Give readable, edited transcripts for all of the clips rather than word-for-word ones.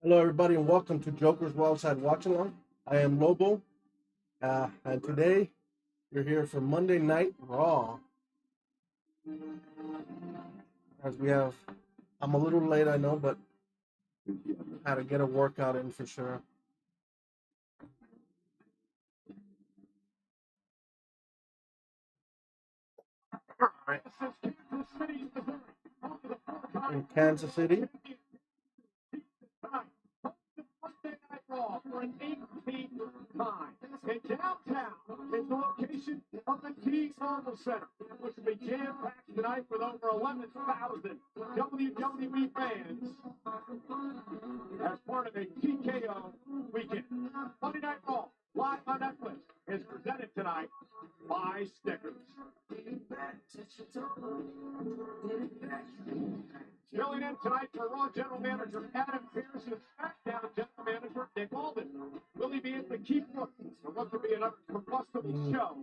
Hello, everybody, and welcome to Joker's Wildside Watch Along. I am Lobo, and today you're here for Monday Night Raw. As we have, I'm a little late, I know, but had to get a workout in for sure. In Kansas City. For an 8-feet time. And downtown is the location of the T-Mobile Center, which will be jam-packed tonight with over 11,000 WWE fans as part of a TKO weekend. Monday Night Raw, live on Netflix, is presented tonight by Snickers. Filling in tonight for Raw General Manager Adam Pearce and SmackDown General Manager Nick Aldis. Will he be able to keep looking for what could be another combustible show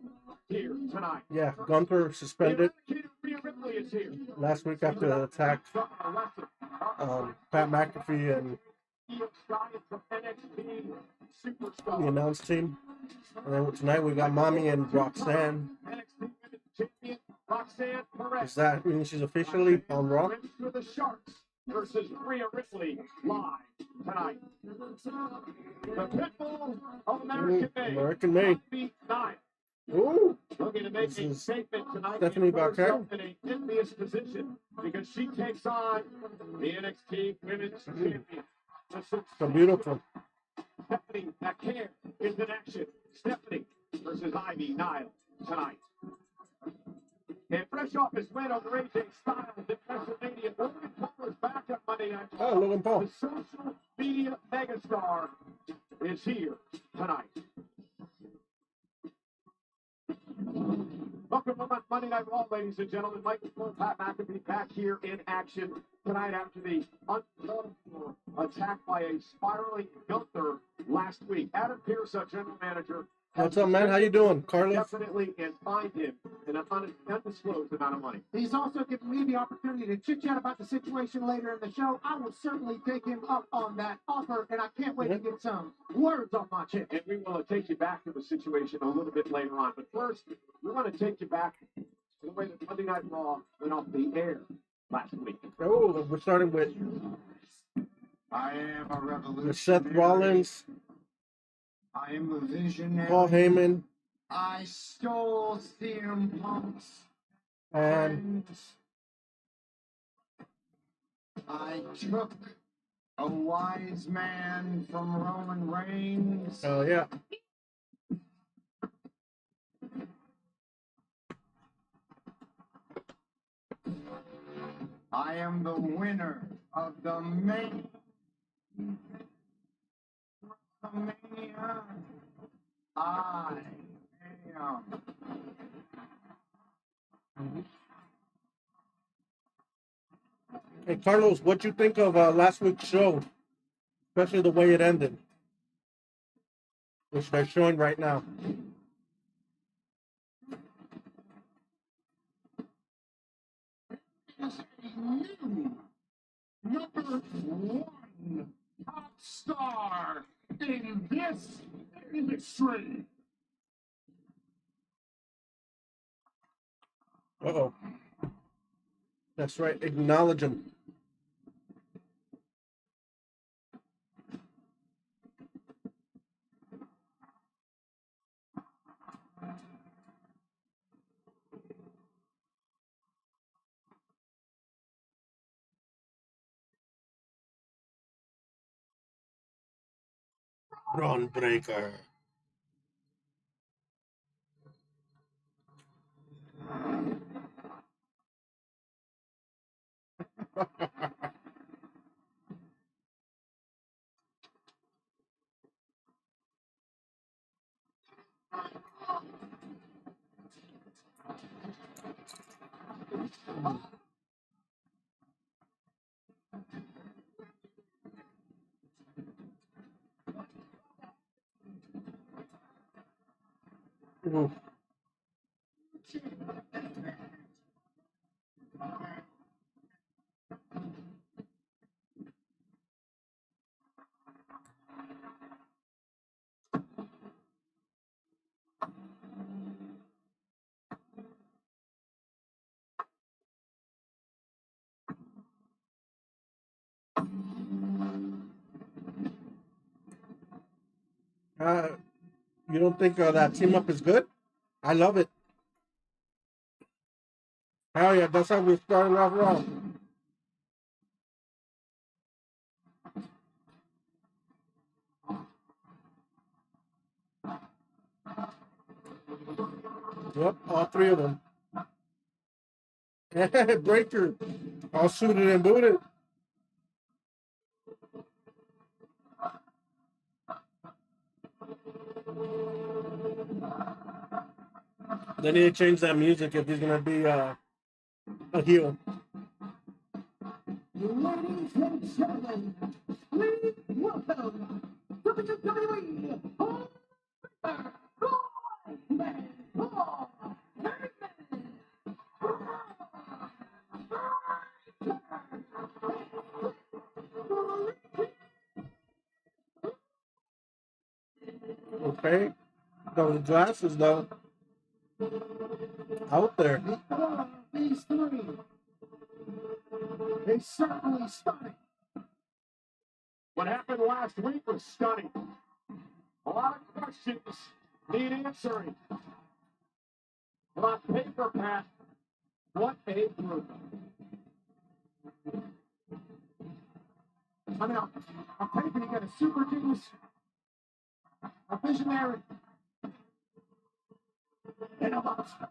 here tonight? Yeah, Gunther suspended Ripley is here. Last week after the attack. Pat McAfee and the announce team. And then tonight we got Mommy and Roxanne. Does that mean she's officially on Raw? The Sharks versus Rhea Ripley live tonight. The Pitbull of American Made. Ooh, looking to make a statement tonight. Stephanie Barker in an envious position because she takes on the NXT Women's Champion. So beautiful. Stephanie Barker is in action. Stephanie versus Ivy Nile tonight. And fresh off his win over AJ Styles in WrestleMania, Logan Paul is back on Monday Night Raw. Oh, Logan Paul. The social media megastar is here tonight. Welcome to Monday Night Raw, ladies and gentlemen. Michael Cole, Pat McAfee back here in action tonight after the uncalled for attack by a spiraling Gunther last week. Adam Pearce, our general manager. What's up, man? How you doing, Carlos? Definitely, and find him in an undisclosed amount of money. He's also given me the opportunity to chit-chat about the situation later in the show. I will certainly take him up on that offer, and I can't wait to get some words off my chest. And we will take you back to the situation a little bit later on. But first, we want to take you back to the way that Monday Night Raw went off the air last week. Oh, we're starting with I am a revolutionary. Seth Rollins. I am a visionary. Paul Heyman. I stole CM Punk's. And I took a wise man from Roman Reigns. oh yeah. I am the winner of the main WrestleMania. I am. Hey, Carlos, what'd you think of last week's show? Especially the way it ended. Which they're showing right now. Number one top star in this industry. Uh-oh. That's right. Acknowledge him. Braun Breaker. Ooh. You don't think that team up is good? I love it. Hell yeah, that's how we're starting off Raw. Yep, all three of them. Breaker, all suited and booted. They need to change that music if he's gonna be a heel. Ladies and gentlemen, please welcome WWE Hall Okay, those glasses though, out there. These three is certainly stunning. What happened last week was stunning. A lot of questions need answering. On paper, Pat, what a group. I mean, I'm taking to get a super genius, a visionary, and a monster.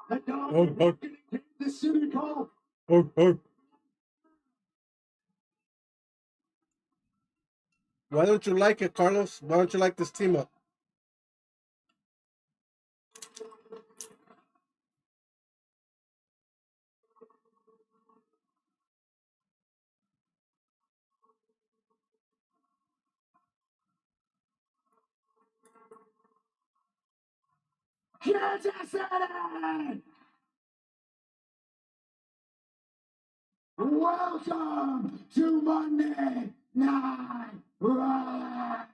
The dog the city call. Why don't you like it, Carlos? Why don't you like this team up? Kansas City! Welcome to Monday Night Raw.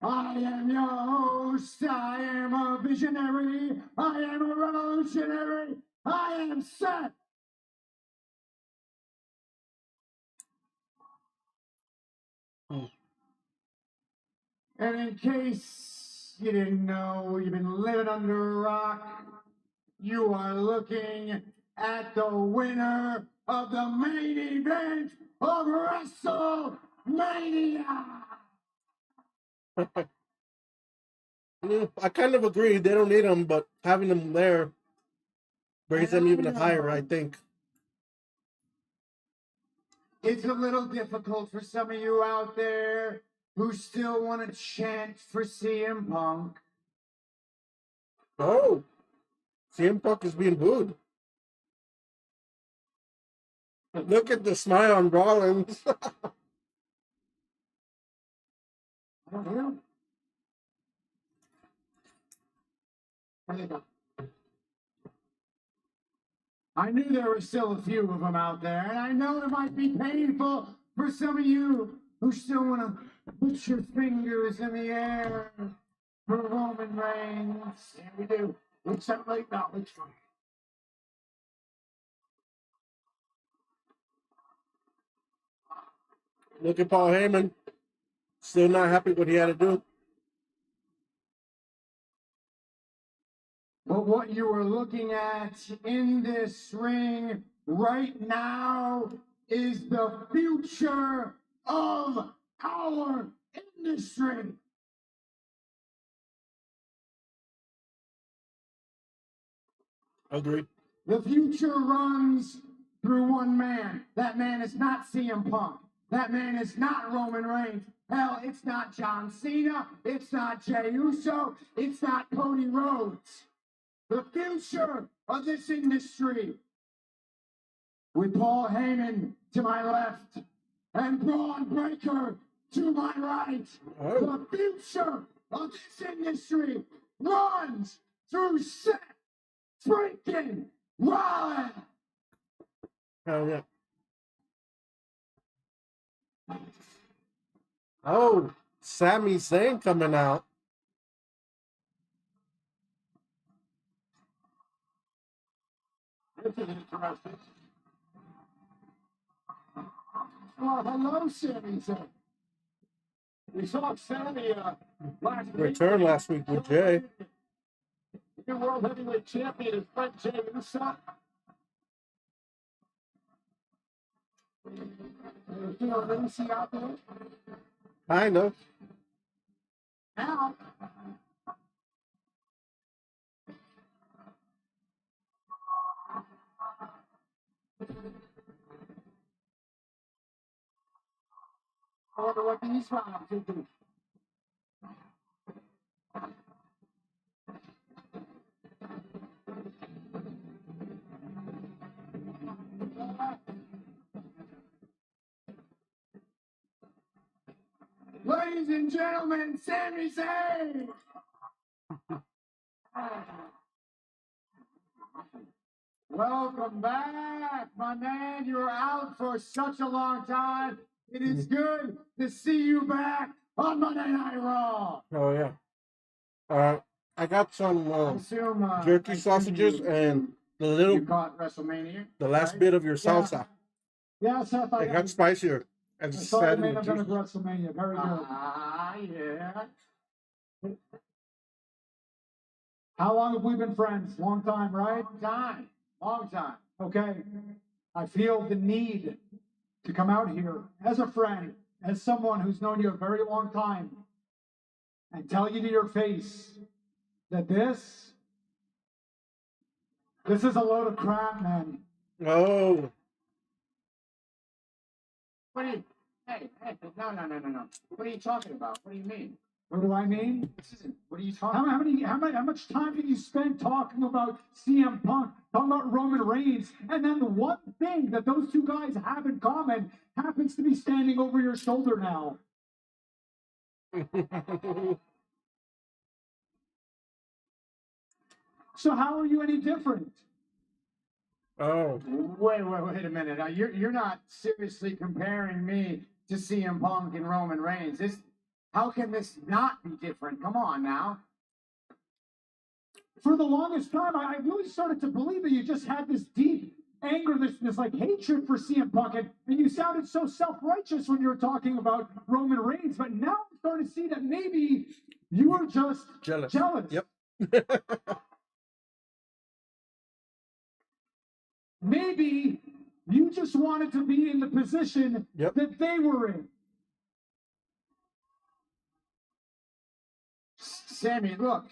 I am your host. I am a visionary. I am a revolutionary. I am Seth. And in case you didn't know, you've been living under a rock, you are looking at the winner of the main event of WrestleMania. I kind of agree. They don't need them, but having them there brings them even higher, I think. It's a little difficult for some of you out there who still want to chant for CM Punk. Oh, CM Punk is being booed. Look at the smile on Rollins. I don't know. I knew there were still a few of them out there, and I know it might be painful for some of you who still want to put your fingers in the air for Roman Reigns. And we do. It's that late now. It's fine. Look at Paul Heyman. Still not happy what he had to do. But what you are looking at in this ring right now is the future of our industry. Agreed. The future runs through one man. That man is not CM Punk. That man is not Roman Reigns. Hell, it's not John Cena. It's not Jey Uso. It's not Cody Rhodes. The future of this industry, with Paul Heyman to my left and Braun Breaker to my right. Oh. The future of this industry runs through Seth freaking Rollins. Oh, yeah. Oh, Sami Zayn coming out. This is interesting. Oh, hello, Sami Zayn. We saw Sammy last week. Return last week with Jay. New World Heavyweight Champion, his friend Jay Uso. You feel Lucy out there? Kind of. Now, I wonder what these rounds will do. Ladies and gentlemen, Sami Zayn! Welcome back, my man. You were out for such a long time. It is good to see you back on Monday Night Raw. Oh, yeah. I got some I assume, jerky I assume sausages you- and the You little, caught WrestleMania. the last right? bit of your Yeah. salsa. Yeah, Seth, I It got spicier. I I just saw you said made it up of was WrestleMania. Very good. Ah, yeah. How long have we been friends? Long time, right? Long time. Okay. I feel the need to come out here as a friend, as someone who's known you a very long time, and tell you to your face that this is a load of crap, man. Oh, What do you? Hey, no. What are you talking about? What do you mean? What do I mean? This isn't. What are you talking? How much time did you spend talking about CM Punk, talking about Roman Reigns, and then the one thing that those two guys have in common happens to be standing over your shoulder now? So how are you any different? oh. Wait a minute. Now, you're not seriously comparing me to CM Punk and Roman Reigns. How can this not be different? Come on now. For the longest time, I really started to believe that you just had this deep anger, this like hatred for CM Punk, and you sounded so self-righteous when you were talking about Roman Reigns. But now I'm starting to see that maybe you were just Jealous. jealous. Yep. Maybe you just wanted to be in the position Yep. that they were in. Sammy, look,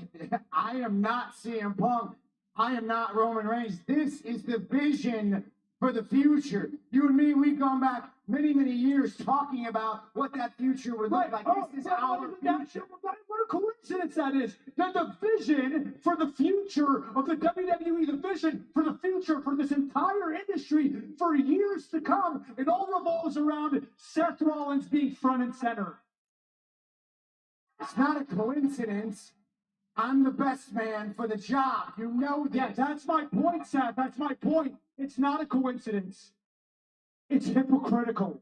I am not CM Punk. I am not Roman Reigns. This is the vision for the future. You and me, we've gone back many, many years talking about what that future would look like. This is our future. What a coincidence that is. That the vision for the future of the WWE, the vision for the future for this entire industry for years to come, it all revolves around Seth Rollins being front and center. It's not a coincidence. I'm the best man for the job. You know this. Yeah, that's my point, Seth. That's my point. It's not a coincidence. It's hypocritical.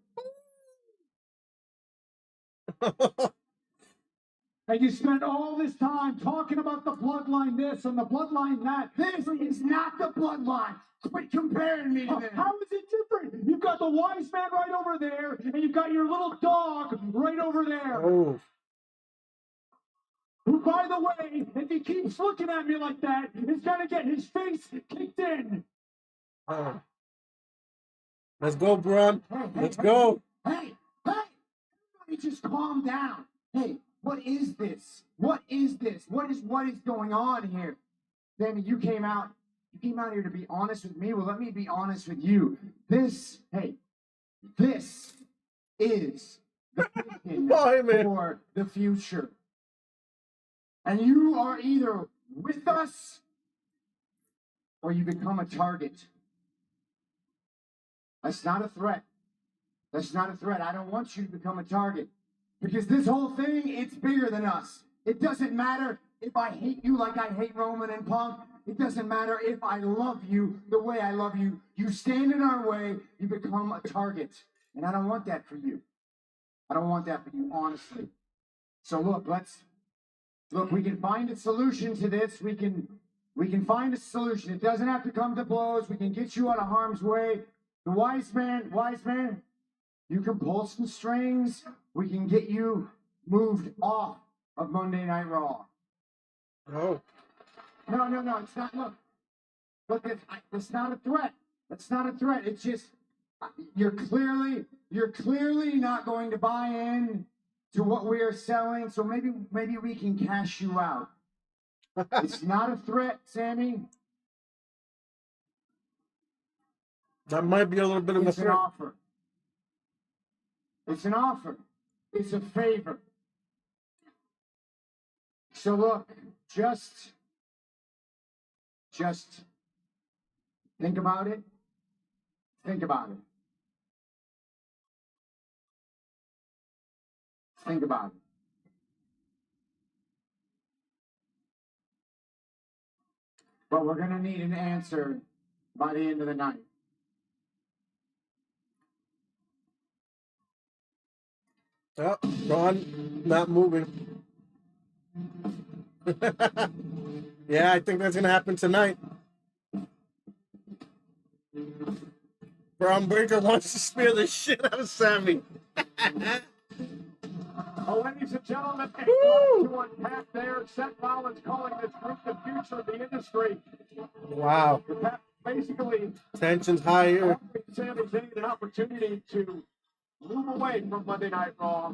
And you spend all this time talking about the bloodline this and the bloodline that. This is not the bloodline. Quit comparing me to them. How is it different? You've got the wise man right over there, and you've got your little dog right over there. Oh. Who, by the way, if he keeps looking at me like that, is going to get his face kicked in. Oh. Let's go, Braun. Let's go. Hey, everybody just calm down. Hey, what is this? What is this? What is going on here? Sammy, you came out here to be honest with me. Well, let me be honest with you. This is the vision Oh, man. for the future. And you are either with us or you become a target. That's not a threat. That's not a threat. I don't want you to become a target. Because this whole thing, it's bigger than us. It doesn't matter if I hate you like I hate Roman and Punk. It doesn't matter if I love you the way I love you. You stand in our way, you become a target. And I don't want that for you. I don't want that for you, honestly. So look, we can find a solution to this. We can find a solution. It doesn't have to come to blows. We can get you out of harm's way. The wise man, you can pull some strings. We can get you moved off of Monday Night Raw. Oh. No, it's not. Look, it's not a threat. It's not a threat. It's just you're clearly not going to buy in to what we are selling. So maybe we can cash you out. It's not a threat, Sammy. That might be a little bit of a It's an threat. offer. It's an offer. It's a favor. So look, just think about it. Think about it. Think about it. But we're going to need an answer by the end of the night. Oh, Ron not moving. Yeah, I think that's going to happen tonight. Braun Breaker wants to spear the shit out of Sammy. Oh, ladies and gentlemen, a lot to unpack there. Seth Rollins calling this group the future of the industry. Wow. Basically, Tension's higher. offering Sami Zayn an opportunity to move away from Monday Night Raw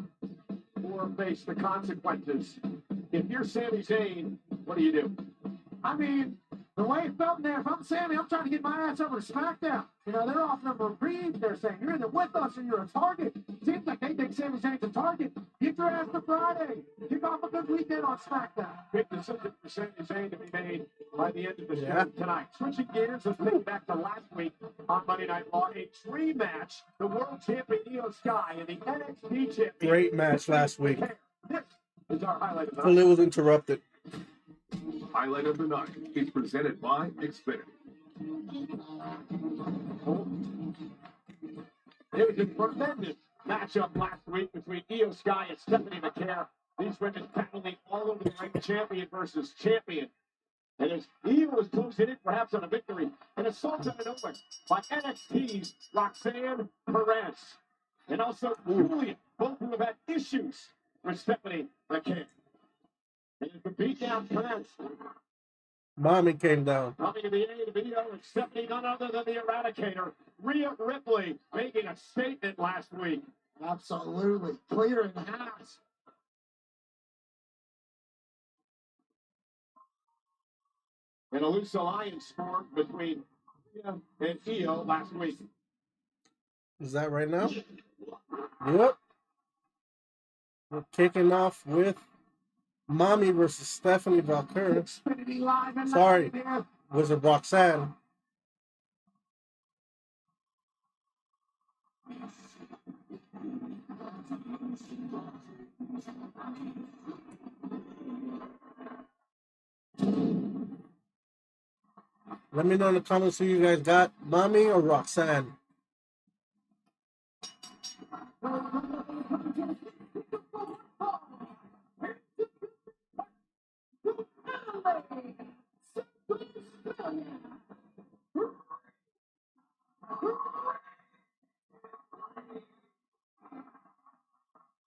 or face the consequences. If you're Sami Zayn, what do? I mean, the way it felt in there, if I'm Sammy, I'm trying to get my ass over to SmackDown. You know, they're offering a reprieve. They're saying, you're either with us or you're a target. Seems like they think Sami Zayn's a target. Get your ass to Friday. Kick off a good weekend on SmackDown. Big decision for Sami Zayn to be made by the end of the show Yeah. tonight. Switching gears, let's take back to last week on Monday Night Raw. A dream match. The world champion Io Sky and the NXT champion. Great match last week. This is our highlight of the Fully night. was interrupted. Highlight of the night is presented by Xfinity. It was a tremendous matchup last week between Io Sky and Stephanie McCare. These women battling all over the ring, champion versus champion. And as Io was closing in perhaps on a victory, an assault out of nowhere by NXT's Roxanne Perez. And also Julia, both who have had issues with Stephanie McCare. And as the beatdown commenced, Mommy came down. coming to the aid of Io and Stephanie, none other than the Eradicator, Rhea Ripley, making a statement last week. Absolutely. Clear in the house. And a loose alliance formed between Rhea and Io last week. Is that right now? Yep. We're kicking off with Mommy versus Stephanie Valkyrie. Xfinity Live and Sorry. live there. Was it Roxanne? Let me know in the comments who you guys got, Mommy or Roxanne.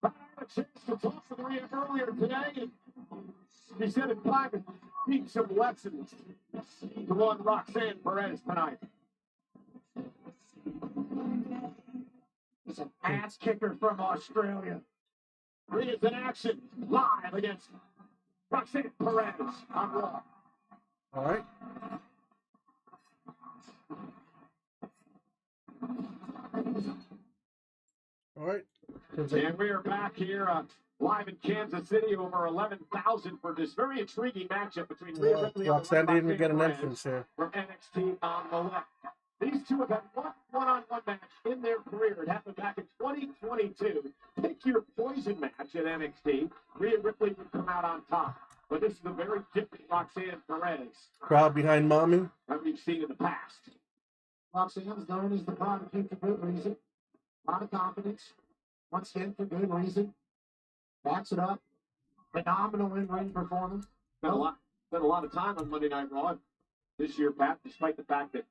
I had a chance to talk to Rhea earlier today, and she said it's time to teach some lessons to one Roxanne Perez tonight. He's an ass kicker from Australia. Rhea's in action live against Roxanne Perez on Raw. All right. All right. And we are back here live in Kansas City, over 11,000 for this very intriguing matchup between Rhea Ripley Roxanne and didn't even get an Perez entrance here. from NXT on the left. These two have had one-on-one match in their career. It happened back in 2022. Pick your poison match at NXT. Rhea Ripley would come out on top. But this is a very different Roxanne Perez Crowd behind mommy. that we've seen in the past. Roxanne's known as the prodigy for good reason. A lot of confidence. Once again, for good reason. Backs it up. Phenomenal in-ring performance. Spent a lot of time on Monday Night Raw this year, Pat, despite the fact that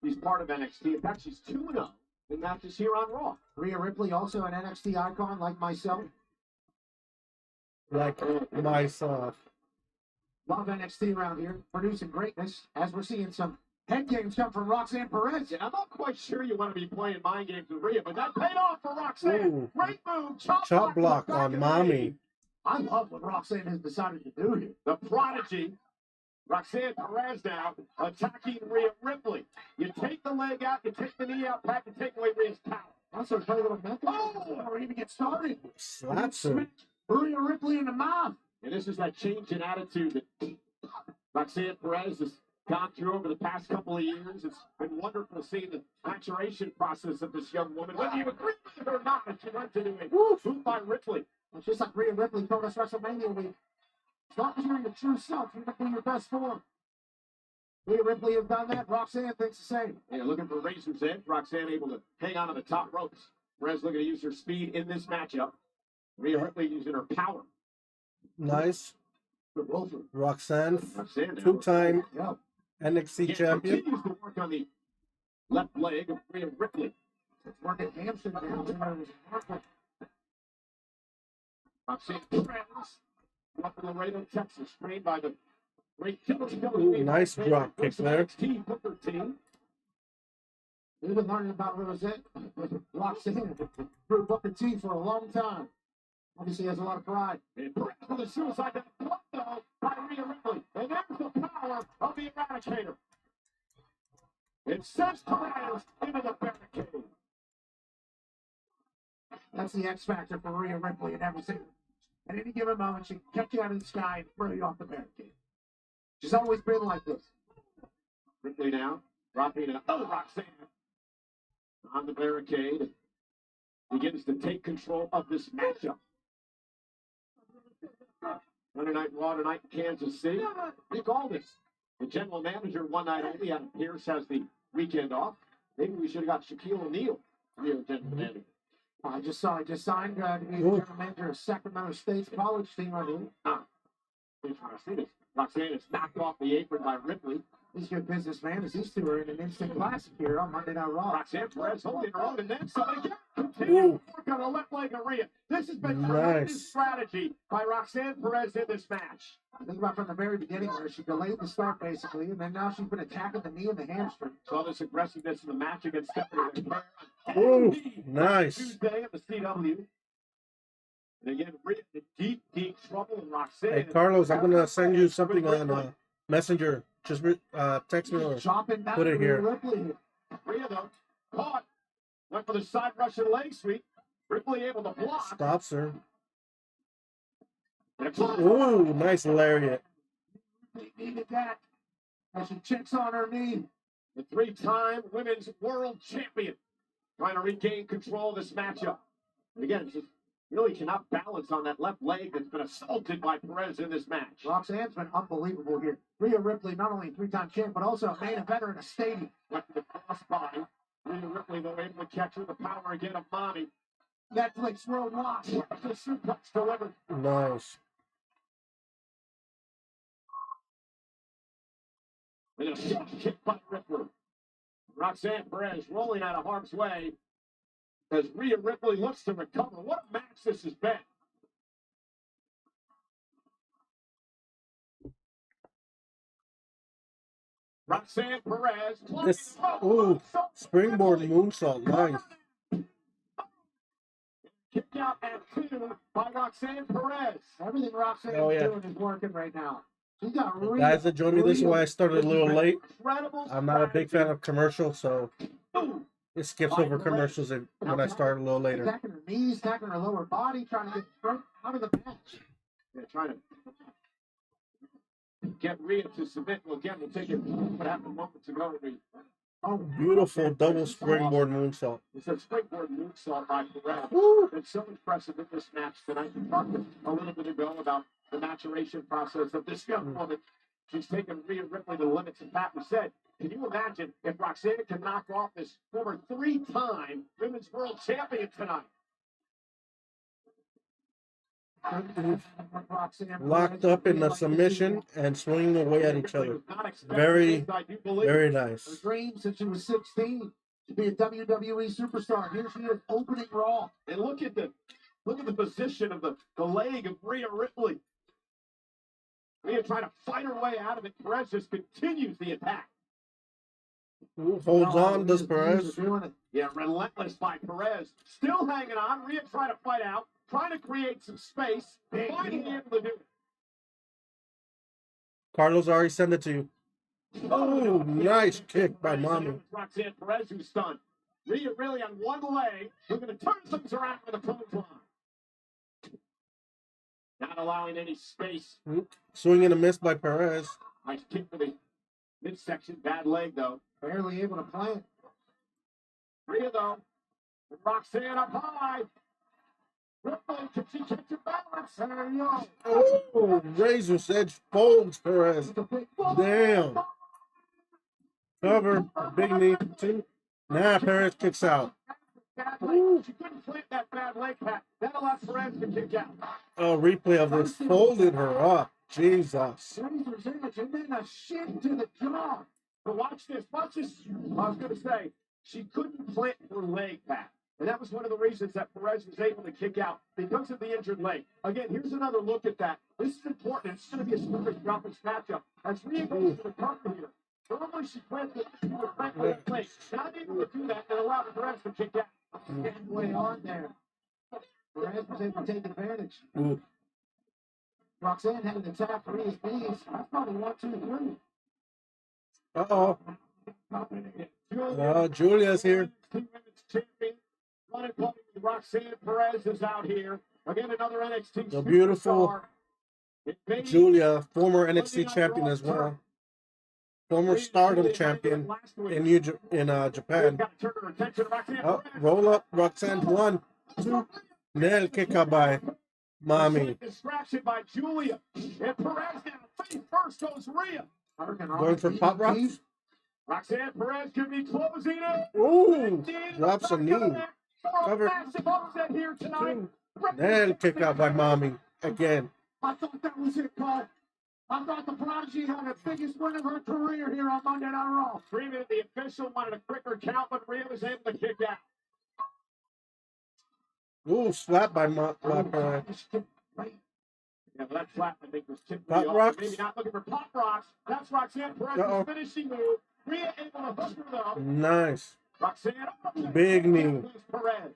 he's part of NXT. In fact, she's 2-0 in matches here on Raw. Rhea Ripley, also an NXT icon like myself. Like myself. Love NXT around here, producing greatness, as we're seeing some head games come from Roxanne Perez. I'm not quite sure you want to be playing mind games with Rhea, but that paid off for Roxanne. Ooh. Great move. Chop block to the back on of the mommy. knee. I love what Roxanne has decided to do here. The prodigy, Roxanne Perez now, attacking Rhea Ripley. You take the leg out, you take the knee out, Pat, you take away Rhea's power. Also, play a little method. Oh! Or even get started. Slaps her. Rhea Ripley in the mouth. And this is that change in attitude that Roxanne Perez has gone through over the past couple of years. It's been wonderful seeing the maturation process of this young woman. Whether you agree with it or not, she runs into a boot by Ripley. It's just like Rhea Ripley told us WrestleMania week. As long as you're your true self, you're going to be your best form. Rhea Ripley has done that. Roxanne thinks the same. Yeah, looking for Razor's Edge. Roxanne able to hang on to the top ropes. Perez looking to use her speed in this matchup. Rhea Ripley using her power. Nice. Roxanne, Roxanne now. two-time Yeah. NXT champion. Continues to work on the left leg of Rhea Ripley. It's working hamstring down. Roxanne Perez, up in Laredo, Texas, trained by the great WWE. Ooh, nice drop kick there. NXT Booker team. We've been learning about Roxanne through Booker T for a long time. Obviously, has a lot of pride. And Perez with a suicide dive, blocked though by Rhea Ripley. And there's the power of the Eradicator. It sends Perez into the barricade. That's the X factor for Rhea Ripley in every single. At any given moment, she can catch you out of the sky and throw you off the barricade. She's always been like this. Ripley now dropping a Roxanne on the barricade. Begins to take control of this matchup. Monday Night Raw tonight in Kansas City. Nick Aldis, the general manager, one night only. Adam Pearce has the weekend off. Maybe we should have got Shaquille O'Neal to be our general manager. I just saw he just signed to be the general manager of Sacramento State's college team, I think. Roxanne is knocked off the apron by Ripley. He's a good businessman as these two are in an instant classic here on Monday Night Raw. Roxanne Perez holding her own, and then somebody continuing to work on the left leg of Rhea. This has been tremendous strategy by Roxanne Perez in this match. Think about from the very beginning where she delayed the start basically, and then now she's been attacking the knee and the hamstring. Saw this aggressiveness in the match against Stephanie McMahon. Ooh, nice. Tuesday at the CW. And again, Rhea in deep, deep trouble, and Roxanne. Hey, Carlos, I'm going to send you something on Messenger. Just text me or put it here. Rhea, though, caught. Went for the side Russian leg sweep. Ripley able to block. Stops her. Ooh, nice lariat. They needed that. As she checks on her knee. The three-time women's world champion trying to regain control of this matchup. Again, just really cannot balance on that left leg that's been assaulted by Perez in this match. Roxanne's been unbelievable here. Rhea Ripley, not only a three-time champ, but also a main eventer in a stadium. Went to the crossbody. Rhea Ripley, though, able to catch her. The power again of Mommy. Netflix worldwide. The suplex delivered. Nice. And a shot kick by Ripley. Roxanne Perez rolling out of harm's way as Rhea Ripley looks to recover. What a match this has been. Roxanne Perez. This, ooh, springboard moonsault. Nice. Kick out at 2 by Roxanne Perez. Everything Roxanne's doing is working right now. She's got guys that joined me, this is why I started a little late. I'm not a big fan of commercials, so it skips over commercials when I start a little later. Attacking her knees, attacking her lower body, trying to get straight out of the match. Yeah, trying to get Rhea to submit. Well, again, we'll take it what happened moments ago. Oh, beautiful double springboard moonsault. It's a springboard moonsault by Perez. It's so impressive in this match tonight. We talked a little bit ago about the maturation process of this young woman. She's taken Rhea Ripley to the limits. And Pat, we said, can you imagine if Roxanne can knock off this former 3-time Women's World Champion tonight? Locked up in a submission and swinging away at each other. Very, very nice. Her dream since she was 16 to be a WWE superstar. Here she is opening Raw. And look at the position of the leg of Rhea Ripley. Rhea trying to fight her way out of it. Perez just continues the attack. Holds on, does Perez. Yeah, relentless by Perez. Still hanging on. Rhea trying to fight out. Trying to create some space. Finally able to do it. Carlos already sent it to you. Oh, nice kick by Mommy. Roxanne Perez who's stunned. Rhea really on one leg. We're going to turn things around with a clothesline. Not allowing any space. Swing and a miss by Perez. Nice kick for the midsection. Bad leg, though. Barely able to plant. Rhea, though. With Roxanne up high. Ripley, can she catch her balance? There you go. Oh, Razor's Edge folds Perez. Damn. Cover. Big knee. 2. Now Perez kicks out. She couldn't plant that bad leg, Pat. That allowed Perez to kick out. Oh, replay of this. Folded her up. Jesus. Razor's Edge, and then a shift to the jaw. But watch this. Watch this. I was going to say, she couldn't plant her leg, Pat. And that was one of the reasons that Perez was able to kick out because of the injured leg. Again, here's another look at that. This is important. It's going to be a story throughout this matchup. As Rhea goes to the cover here, normally she planted her front leg. Not able to do that and allow Perez to kick out. Getting way on there. Perez was able to take advantage. Roxanne had an attack for Rhea's knees. That's probably 1, 2, 3. Julia's here. Roxanne Perez is out here. Again, another NXT The beautiful Julia, former NXT champion as well. Former Stardom champion in Japan. Oh, roll up, Roxanne. 1, 2. Nail kick out by Mommy. Distraction by Julia. And Perez now. Face first goes Rhea. Going for pop rocks. Roxanne Perez could be closing it. Ooh, drops a knee. Cover. Massive upset here tonight. Nail kick out by Mommy again. I thought that was it, Paul. I thought the Prodigy had the biggest win of her career here on Monday Night Raw. Screaming at the official, wanted a quicker count, but Rhea was able to kick out. Ooh, slap by Perez. Yeah, that slap, I think, was tipped. Pop rocks. Maybe not looking for pop rocks. That's Roxanne Perez's finishing move. Rhea able to hook her, though. Nice. Roxanne. Big knee. Perez.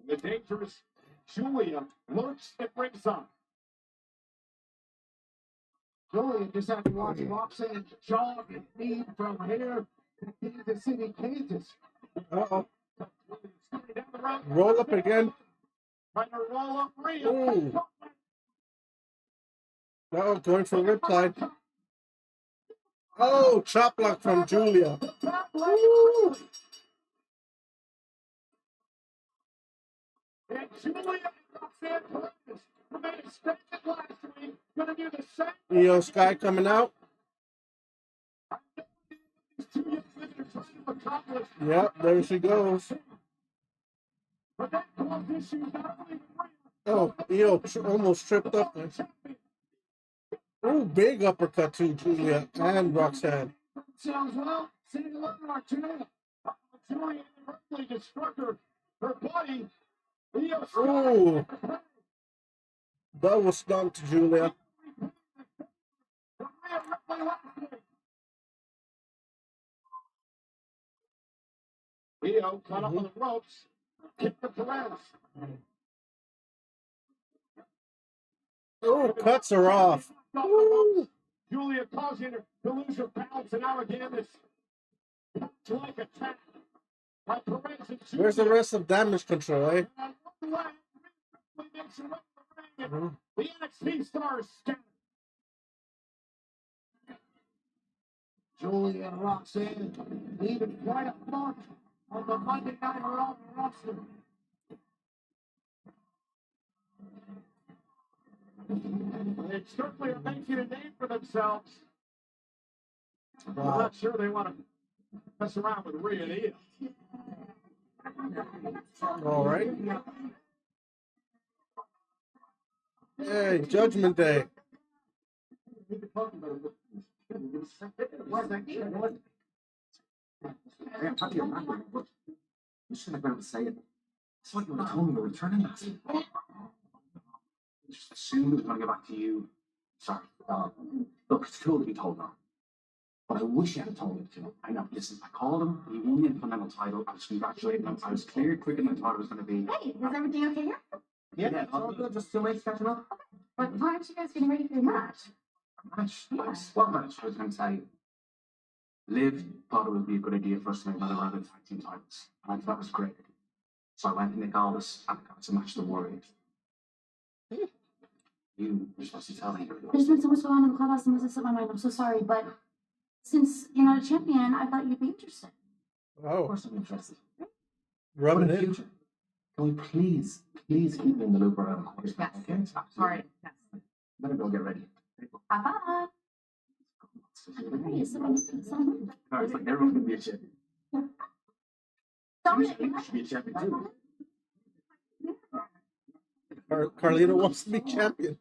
The dangerous Julia lurks at ringside. Julia just had to watch Roxanne jog and knee from here to Kansas City, Kansas. Uh-oh. Roll up again. Trying to roll up Rhea. Ooh. Uh-oh, going for riptide. Oh, chop block from Julia. Woo. And Julia and Roxanne Perez remain expected last week. Gonna do the same. Io Sky coming out. Yep, there she goes. But that caused issues not only with Rhea. Oh, Io almost tripped up there. Oh, big uppercut to Julia and Roxanne. Sounds well. Sitting along our two. Julia Ripley just struck her body. Oh, double stomp to Julia. Io caught up on the ropes. Kick the Perez. Oh, cuts her off. Woo. Julia causing her to lose her balance, and now again this like attack by Perez and Julia. Where's the rest of Damage Control, eh? The NXT stars scattered. Julia and Roxanne leaving quite a mark on the Monday Night Raw roster. They certainly are making a name for themselves. I'm Wow. not sure they want to mess around with Rhea and Io. All right. Hey, Judgment Day. You shouldn't have been able to say it. It's like you would have told me you were returning us. Just assumed it was going to go back to you. Sorry. Look, it's cool that you told them. But I wish you had told me to. I know. Listen, I called him. He won the Intercontinental title. I was congratulating him. I was cleared quicker than I thought it was going to be. Hey, is everything okay here? Yeah, it's all good. Just still late catching up. But why aren't you guys getting ready for your match? Match? What match? I was going to say. Liv thought it would be a good idea for us to make another round of tag team titles. And I thought that was great. So I went to Nick Aldis and got to match the Warriors. You're supposed to tell me. There's been so much going on in the clubhouse and this is on my mind. I'm so sorry, but since you're not a champion, I thought you'd be interested. Of Oh, course I'm interested. rubbing But in the it. future, can we please keep me in the loop around the quarters? Yes. Okay? Sorry. Yes. Better go get ready. Have fun. Hey, someone. No, it's like everyone's gonna be a champion. Don't You should be a champion too. Carlito wants to be champion.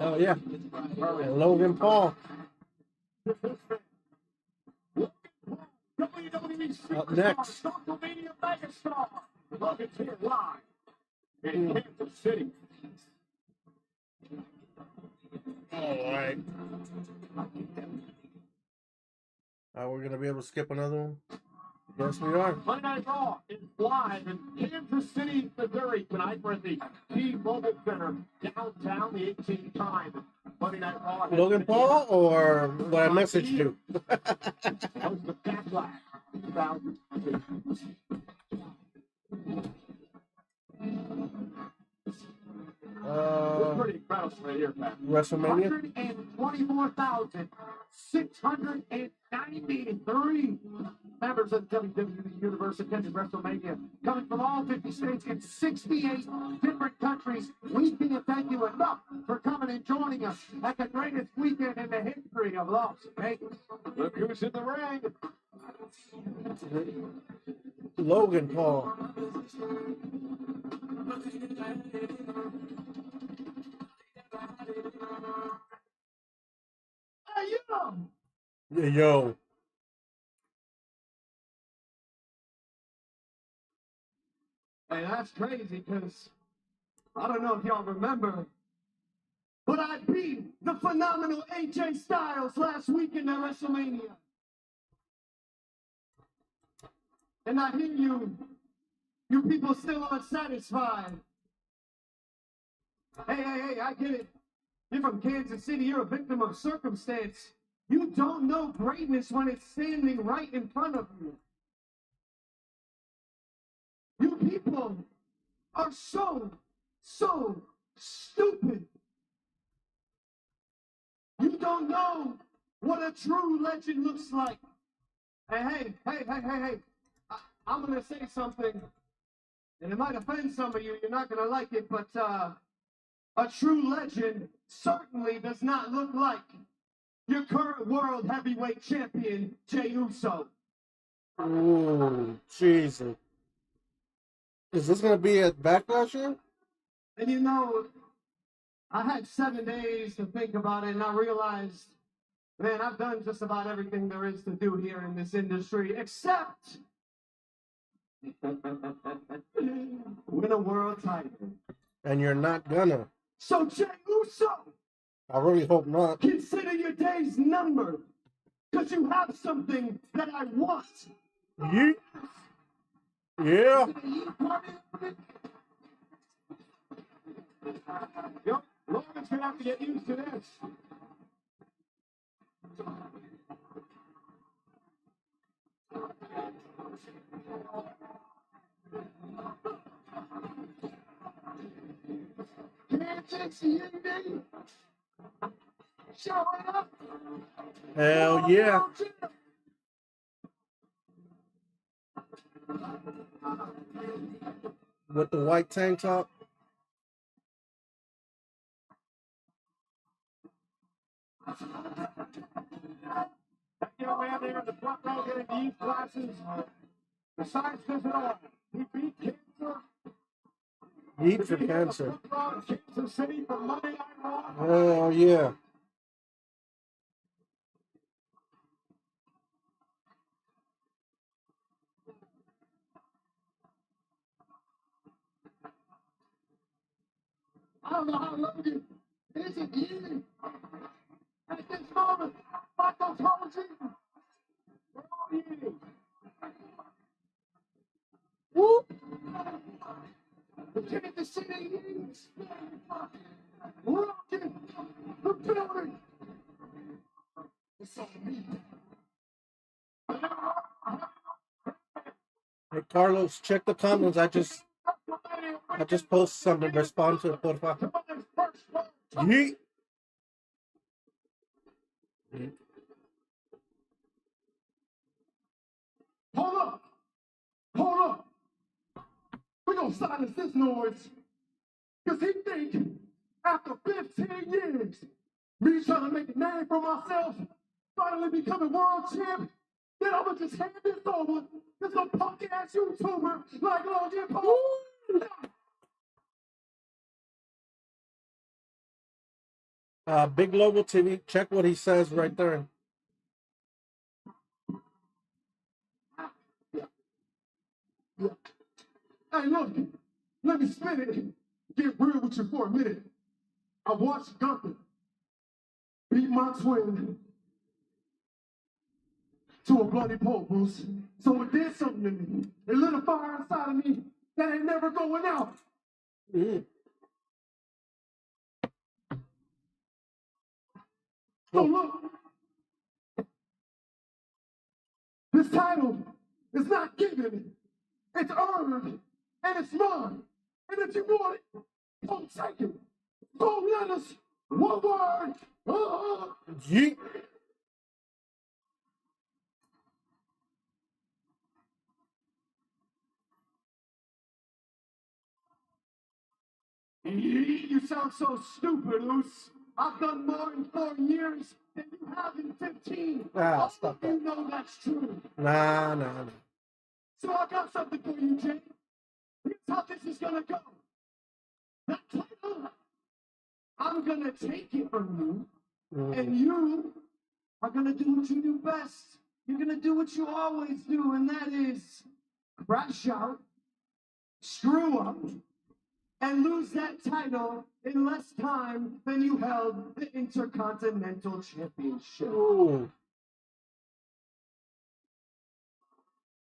Oh, yeah. And Logan Paul. WWE Up next. WrestleMania megastar. Logan's here live in Kansas City. All right. We're going to be able to skip another one? Yes, we are. Monday Night Raw is live in Kansas City, Missouri tonight. We're at the T-Mobile Center downtown, the 18th time. Monday Night Raw. Logan Paul or what I messaged you? That was the Backlash 2002. It's pretty incredible right here, Pat. WrestleMania? 124,693 members of the WWE Universe attended WrestleMania, coming from all 50 states and 68 different countries. We can't thank you enough for coming and joining us at the greatest weekend in the history of Las Vegas. Look who's in the ring. Logan Paul. Hey, you know. Yeah, yo. Hey, that's crazy because I don't know if y'all remember, but I beat the phenomenal AJ Styles last weekend at WrestleMania. And I hear you people still unsatisfied. Hey, I get it. You're from Kansas City, you're a victim of circumstance. You don't know greatness when it's standing right in front of you. You people are so stupid. You don't know what a true legend looks like. Hey. I'm going to say something, and it might offend some of you. You're not going to like it, but a true legend certainly does not look like your current world heavyweight champion, Jey Uso. Ooh, Jesus. Is this going to be a Backlash here? And you know, I had 7 days to think about it, and I realized, man, I've done just about everything there is to do here in this industry, except win a world title. And you're not gonna. So, Jey Uso, I really hope not. consider your days numbered, because you have something that I want. Yeah. Yeah. Yep, Logan's going to have to get used to this. Kansas City, showing up. Hell yeah. With the white tank top. That young man there in the front row getting the Eve classes. The science does it all. He beat cancer. Heat for cancer. Kansas City for Monday Night Raw. Oh, yeah. I don't know how Logan isn't eating. At this moment, Michael Thomas eating. We're all eating. Whoop! The Kansas City eats. Rocking the building. It's on me. Hey, Carlos, check the comments. I just posted something. Respond to it, porfa. Yeet. Hold up! Hold up! We're gonna silence this noise. Because he think after 15 years, me trying to make a name for myself, finally becoming world champ, then I'm gonna just hand this over to some punk ass YouTuber like Logan Paul. Big Global TV, check what he says right there. Hey, look, let me spin it. Get real with you for a minute. I watched Gunther beat my twin to a bloody pulp, Bruce. So it did something to me. It lit a fire inside of me that ain't never going out. Mm. So look, this title is not given. It's earned, and it's mine. And if you want it, don't take it. 4 letters, 1 word. Yeet. You sound so stupid, Luce. I've done more in 4 years than you have in 15. Ah, All stop of you that. know that's true. Nah. So I got something for you, Jay. Here's how this is gonna go. That title, I'm gonna take it from you, and you are gonna do what you do best. You're gonna do what you always do, and that is crash out, screw up, and lose that title in less time than you held the Intercontinental Championship. Ooh.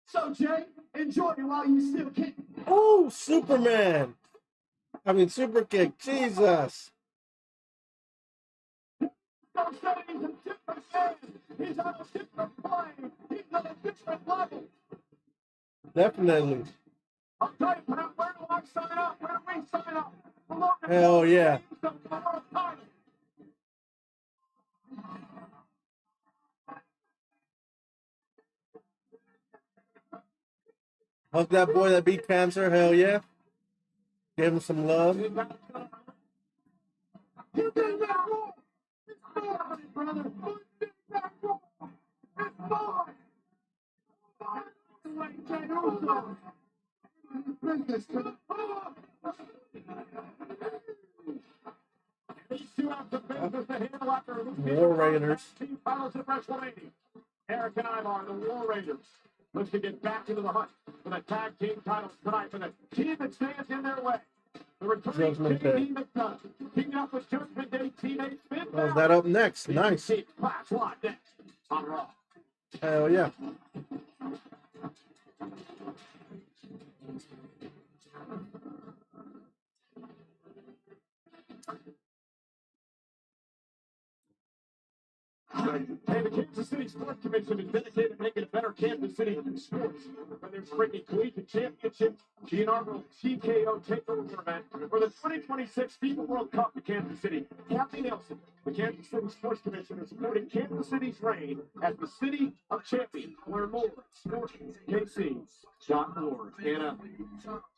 So, Jay, enjoy it while you still can. Ooh, Superman. I mean, Super Kick. Jesus. Don't say he's a different man. He's on a different plane. He's on a different level. Definitely. I'll tell you, Pat, where do I sign up? Where do we sign up? Hell yeah. Hug that boy that beat cancer. Hell yeah. Give him some love. You did that wrong. It's mine, brother. You did that wrong. It's mine. Like Jay Uso. Business to the These two have the business to handle after War Raiders. team finals at WrestleMania. Eric and Ivar, the War Raiders, looks to get back into the hunt for the tag team titles tonight for the team that stands in their way. The returning Judgment Day. team McDonough, teaming up with Judgment Day teammates Finn How's that up next? Nice. Class one next on Raw. Hell yeah. And the Kansas City Sports Commission is dedicated to making a better Kansas City in sports. When there's bringing collegiate championships, the inaugural TKO takeover event for the 2026 FIFA World Cup in Kansas City. Kathy Nelson, the Kansas City Sports Commission, is supporting Kansas City's reign as the city of champions. Learn more at sportskc.org. And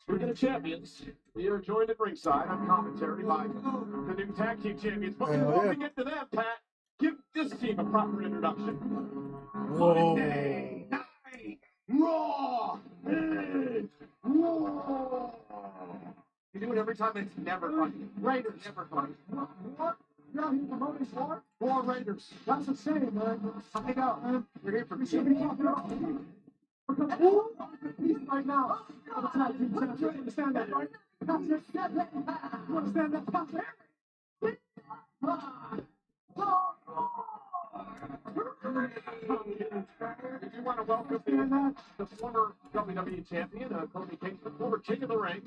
speaking of champions, we are joined at ringside on commentary by the new tag team champions. But before we get to them, Pat, give this team a proper introduction. Whoa. Monday Night Raw. It's Raw. You do it every time, and it's never funny. Raiders. Never funny. What? You're out here promoting war? War Raiders. That's a shame, man. I know, man. We're here for We should be talking about peace. Because who is peace right now? I'm a tag team champ. You understand that, right? That's your shit. You understand that? That's it. If you want to welcome the former WWE champion, Kobe Kingston, former King of the Ring,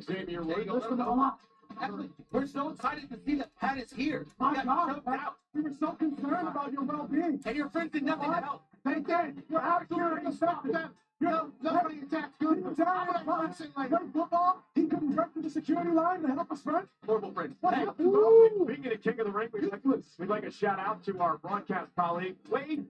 Xavier Woods. Listen a lot. Actually, we're so excited to see that Pat is here. My We got God, choked man. out, We were so concerned about your well-being. and your friends did nothing to help. They did. You're absolutely stop them. Nobody attacked good. You attacked boxing like football. He couldn't break through the security line to help us friend. Horrible friends. What Hey, happened, bro? speaking of King of the Ring, we'd like a shout out to our broadcast colleague, Wade,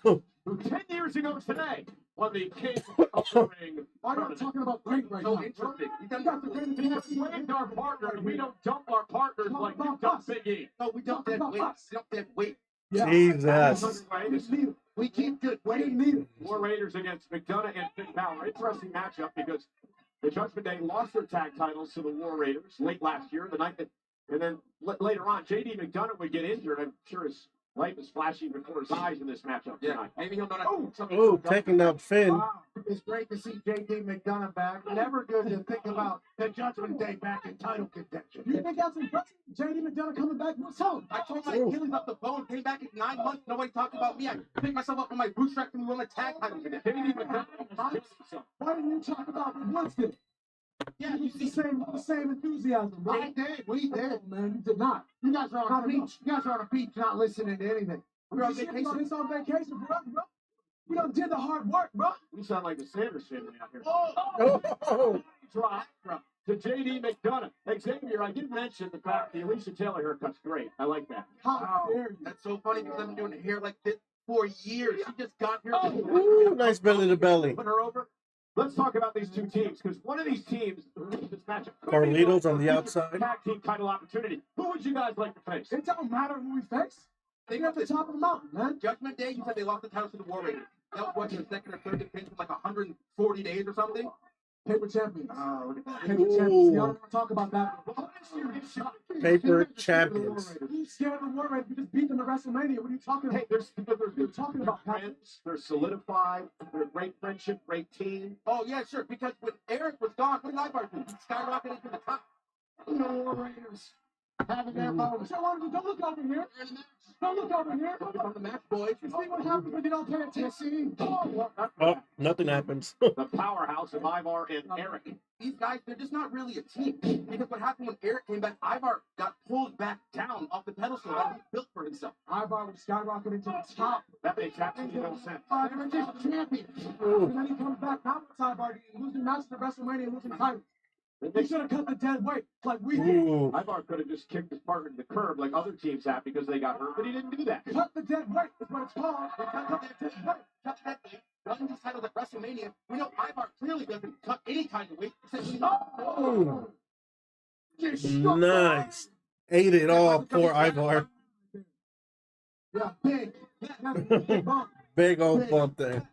who 10 years ago today won the King of the Ring. Why are you tournament. talking about great right So now? interesting. You You got got the greatest thing I've seen. Wade's our partner, and we don't dump our partners like you dump Big E. No, we don't dead weight. We don't dead weight. Yeah. Jesus. Underway. We This need it. We keep good We weight. didn't need it. War Raiders against McDonough and Finn Balor. Interesting matchup because the Judgment Day lost their tag titles to the War Raiders late last year, the night that, and then later on, JD McDonough would get injured. I'm sure his life is flashing before his eyes in this matchup Yeah, tonight. maybe he'll know that. something. Oh, taking out Finn. Wow. It's great to see JD McDonough back. Never good to think about the Judgment Day back in title contention. You think that's impressive? JD McDonough coming back? What's up? I told my Achilles off the bone, came back in 9 months. Nobody talked about me. I picked myself up from my bootstraps and won a tag title today. JD McDonough almost killed himself. Why didn't you talk about it once then? Yeah, you You see, the same enthusiasm, right? We did. No, man, you did not. You guys are on Not the enough. beach. You guys are on the beach not listening to anything. we're on You shit vacation. It's on vacation for us, bro. We done did the hard work, bro. We sound like the Sanders family out here. Oh. Drop to JD McDonough. Xavier, I did mention the fact the Alicia Taylor haircut's great. I like that. How dare you? That's so funny because I've been doing hair like this for years. She just got here. Ooh, nice belly to belly. Put her over. Let's talk about these two teams because one of these teams, this matchup, could be Carlitos on the for outside. tag team title opportunity. Who would you guys like to face? It don't matter who we face. They They're at the top of the mountain, man. Judgment Day, you said they lost the title to the War Raiders. That was what, their second or third defense in like 140 days or something? Paper champions. Oh, look at that. Paper champions. See, I don't want to talk about that. Paper champions. You scared of the War Raiders? We just beat them at WrestleMania. What are you talking about? Hey, there's You're talking about Patrick. friends. They're solidified. They're a great friendship, great team. Oh, yeah, sure. Because when Eric was gone, what did Ivar do? He skyrocketed to the top. The War Raiders. Having their moments. Don't look over here. Don't look over here. From the match, boys. You see what happens when you don't pay attention? Oh, Oh, nothing happens. The powerhouse of Ivar and Eric. These guys, they're just not really a team. Because what happened when Eric came back, Ivar got pulled back down off the pedestal that he built for himself. Ivar was skyrocketing to the top. That makes absolutely no sense. They're just champions. Ooh. And then he comes back. Now what's Ivar doing? Losing matches at WrestleMania, losing titles. It He makes- should have cut the dead weight like we did. Ooh. Ivar could have just kicked his partner to the curb like other teams have because they got hurt, but he didn't do that. Cut the dead weight is what it's called. Cut that weight. Won these titles at WrestleMania. We know Ivar clearly doesn't cut any kind of weight. Except he Ooh. Nice. Ate it all, poor Ivar. Yeah, big. Big bump. Big old bump there.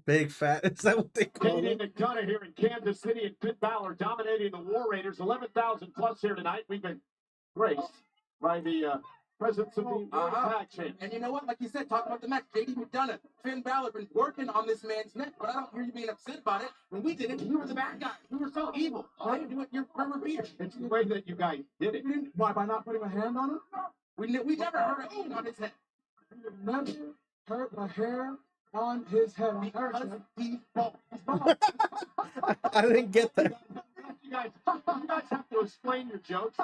Big fat. Is that what they call JD it? McDonough here in Kansas City and Finn Balor dominating the War Raiders. 11,000 plus here tonight. We've been graced by the presence of the World Tag Champions. And you know what? Like you said, talk about the match. JD McDonough, Finn Balor been working on this man's neck, but I don't hear you being upset about it. When we did it, we were the bad guys. We were so evil. I didn't do it. You're revered. It's the way that you guys did it. Why, by not putting a hand on him? We never heard a hand on his head. You would never hurt a hair on his head. On Eric's Because head. he's bald. He's bald. I didn't get that. You guys have to explain your jokes.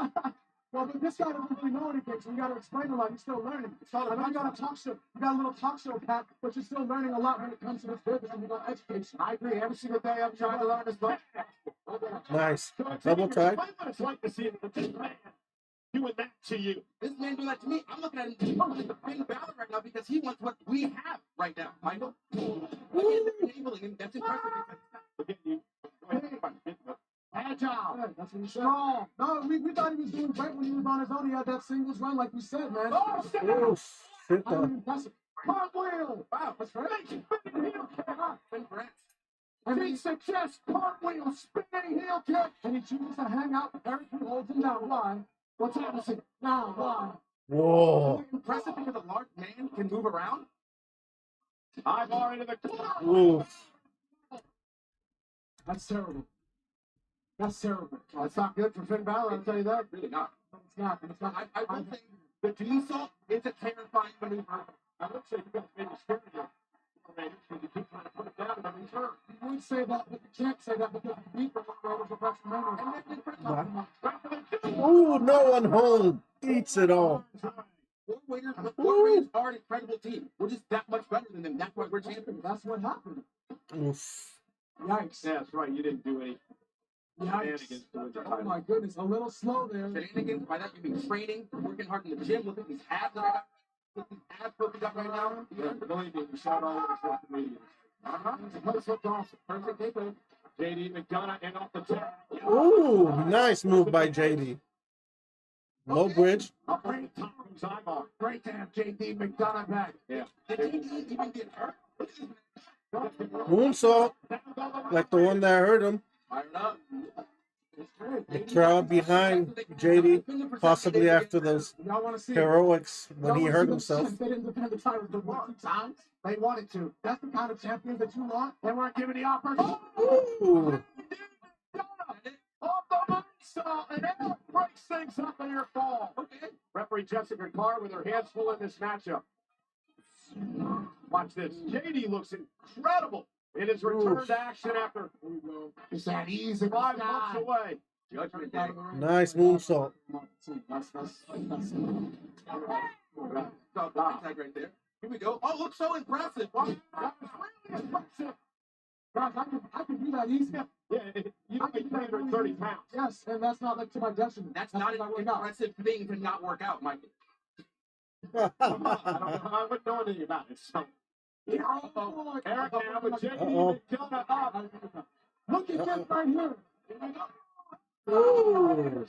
Well, but this guy doesn't really know anything, so we got to explain a lot. He's still learning. I know you got a talk show. You got a little talk show, Pat, but you're still learning a lot when it comes to this business, and you got education. I agree. Every single day I'm trying to learn as much. Nice. So it's Double explain tag. what it's like to see this man doing that to you. This man doing that to me, I'm looking at him as Finn Balor right now because he wants what we have right now, Michael. Enabling him, that's impressive because Again, you go ahead. Tag agile. Yeah, that's what he said. Strong. No, we thought he was doing great when he was on his own. He had that singles run, like we said, man. Oh, step Oh, out. shit. I mean, impressive. Cartwheel. Wow, that's right. Spinning heel kick. Congrats. And Big success. Cartwheel. Spinning heel kick. And he chooses to hang out with Eric, who holds him down. Why? What's happening? Now, why? Whoa. Impressive because a large man can move around. Eyeball into the corner. Ooh. That's terrible. That's terrible. That's not good for Finn Balor, I'll tell you that. Really not. It's not. It's not. I will say the Diesel is a terrifying maneuver. I would say you guys maybe scared of you. Because you keep trying to put it down in every turn. You would say that, but you can't say that because you beat the one over WrestleMania. And then the Ooh, no one home. Eats it all. Warriors are an incredible team. We're just that much better than them. That's why we're champions. That's what happened. Oof. Yikes. Yeah, that's right. You didn't do any Yikes. shenanigans to win the Oh title. my goodness, a little slow there. Shenanigans, by that you mean training, working hard in the gym. Look at these abs that I got. Look at these abs broken up right now. Yeah, believe me, we saw it all over social media. The place looked awesome. Perfect takeover. JD McDonough and off the top. Ooh, nice move by JD. Low bridge. A great Tom's eyeball. Great to have JD McDonough back. Yeah. Did he even get hurt? Moonsault, like the one that hurt him. Fired up. The crowd behind JD, possibly after those Y'all want to see heroics when he Y'all wanna hurt see himself. They didn't defend the title but what, 2 times? They wanted to. That's the kind of champions that you want. They weren't given the opportunity. Ooh. Off the moonsault, and that breaks things up in your fall. Okay. Referee Jessica Carr with her hands full in this matchup. Watch this. JD looks incredible in his return to action after It's that easy. 5 months away. Judgment Day. Nice moonsault. That's So, tag right there. Here we go. Oh, looks so impressive. Wow. That was really impressive. Guys, I can do that easy. Yeah, you don't get 330 pounds. Yes, and that's not like to my detriment. That's not an how I work out. impressive thing to not work out, Mike. I wouldn't know anything about it. So. Eric now with JD McDonough up. Look at this right here. Ooh.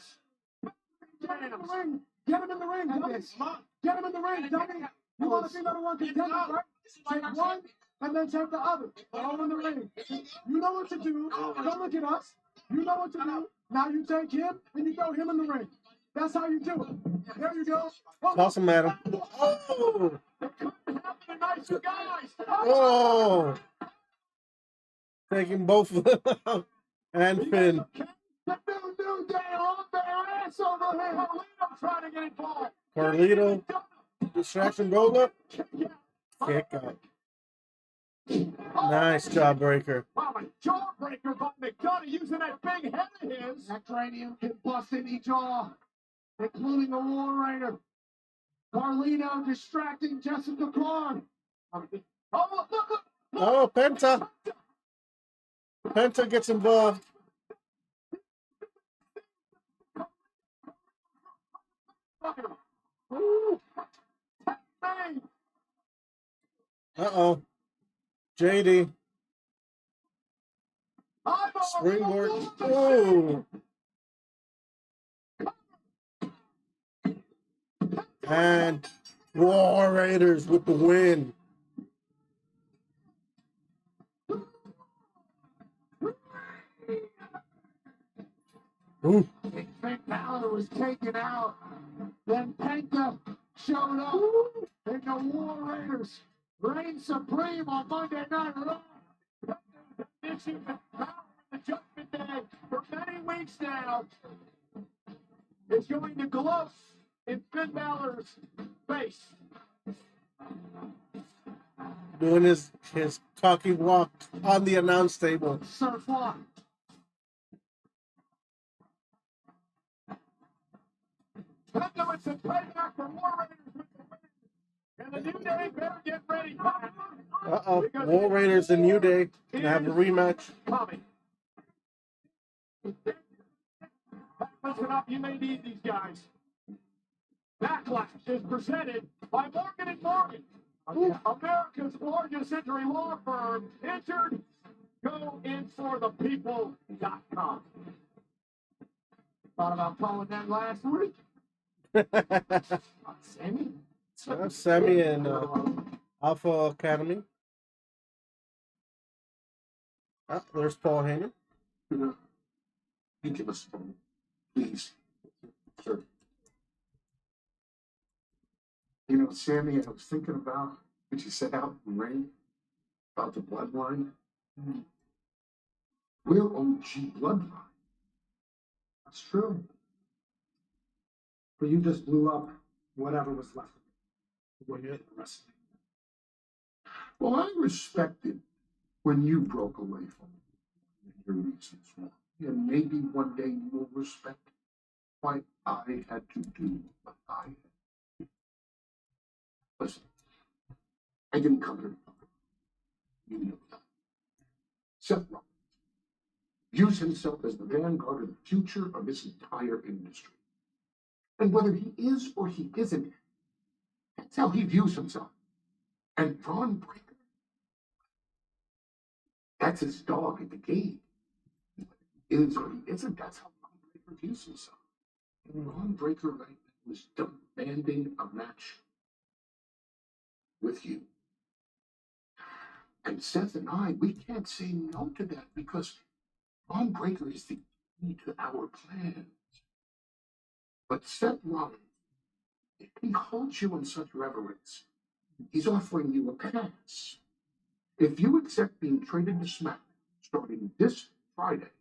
Get him in the ring. Get him in the ring, dummy. Get him in the ring, dummy. You want to be number one contender, right? Take one and then take the other. All in the ring. You know what to do. Don't look at us. You know what to do. Now you take him and you throw him in the ring. That's how you do it. There you go. Toss him at him. Oh. It couldn't happen tonight, you guys. Oh. Taking both of them out. And Finn. The new day on their ass over here. Carlito trying to get involved. Carlito. Distraction roll up. Kick out. Nice jawbreaker. Wow, a jawbreaker by McDonough using that big head of his. That cranium can bust any jaw, including a War Rainer. Carlito distracting Jessica Carr. Oh, look. Oh, Penta. Penta gets involved. Uh-oh. JD. Springboard. Oh. And War Raiders with the win. Ooh. Finn Balor was taken out. Then Penta showed up. And the War Raiders reign supreme on Monday Night Raw. Issue the power of the Judgment Day for many weeks now. It's going to glow in Finn Balor's face. Doing his talking walk on the announce table. Surf walk. Penta with some payback for War Raiders with the win. And the New Day better get ready. Uh-oh. War Raiders and New Day gonna have a rematch. Coming. Listen up, you may need these guys. Backlash is presented by Morgan & Morgan, America's largest injury law firm. Injured, go in for the people.com. Thought about calling that last week. Sammy? Sammy and Alpha Academy. Ah, there's Paul Heyman. You give us a phone, please, sir. You know, Sammy, I was thinking about what you said out in the ring about the bloodline. We're OG bloodline. That's true. But you just blew up whatever was left of it. Well, I respected when you broke away from it. Your reasons why. And maybe one day you will respect why I had to do what I had. Listen, I didn't come here. You know that. Seth Rollins views himself as the vanguard of the future of this entire industry. And whether he is or he isn't, that's how he views himself. And Braun Breaker, that's his dog at the gate. He is or he isn't, that's how Braun Breaker views himself. And Braun Breaker right now is demanding a match with you. And Seth and I, we can't say no to that because Braun Breaker is the key to our plans. But Seth Rollins, if he holds you in such reverence, he's offering you a pass. If you accept being traded to SmackDown starting this Friday,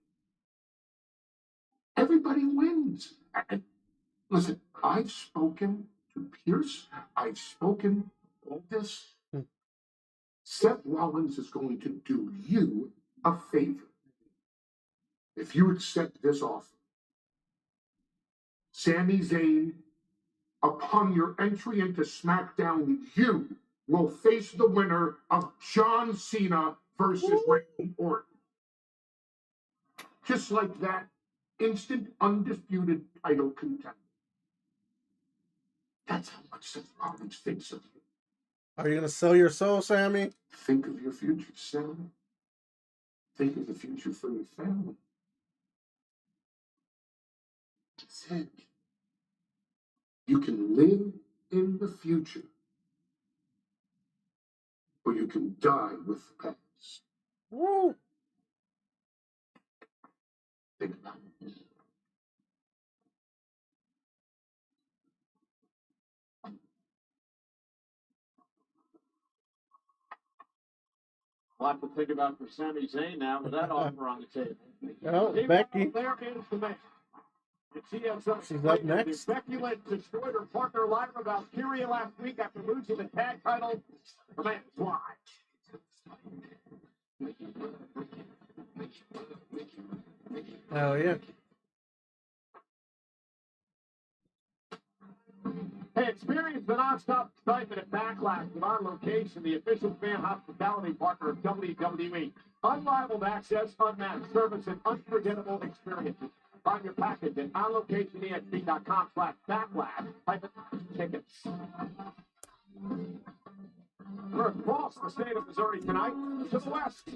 everybody wins. And listen, I've spoken to Pierce, I've spoken to Otis. Seth Rollins is going to do you a favor. If you accept this offer, Sami Zayn, upon your entry into SmackDown, you will face the winner of John Cena versus Randy Orton. Just like that, instant, undisputed title contender. That's how much Seth Rollins thinks of you. Are you going to sell your soul, Sammy? Think of your future, Sam. Think of the future for your family. That's it. You can live in the future, or you can die with the past. Woo. Think about it. A lot to think about for Sami Zayn now with that offer on the table. Oh, Becky. There is the man. She's up next. Becky Lynch destroyed her partner Lyra Valkyria last week after losing the tag title. The man's live. Oh, yeah. Hey, experience the nonstop excitement at Backlash with On Location, the official fan hospitality partner of WWE. Unrivaled access, unmatched service, and unforgettable experiences. Find your package at onlocationexp.com/backlash-tickets. We're across the state of Missouri tonight to the west.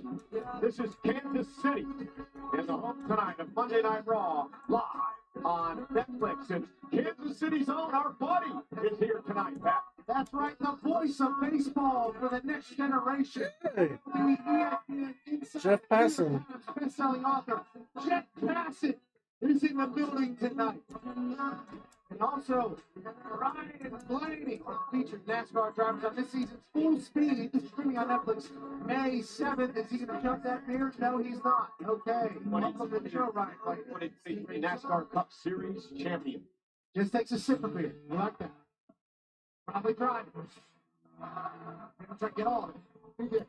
This is Kansas City in the home tonight of Monday Night Raw live on Netflix. And Kansas City's own, our buddy, is here tonight, Pat. That's right, the voice of baseball for the next generation. Hey. The ESPN Insider Jeff Passan. best-selling author Jeff Passan is in the building tonight. And also, Ryan Blaney featured NASCAR drivers on this season's Full Speed, streaming on Netflix May 7th. Is he going to jump that beard? No, he's not. Okay. Welcome to the show, Ryan Blaney. 2023 NASCAR Cup Series champion. Just takes a sip of beer. We like that. Probably tried it. Maybe try to get all of it. Who did?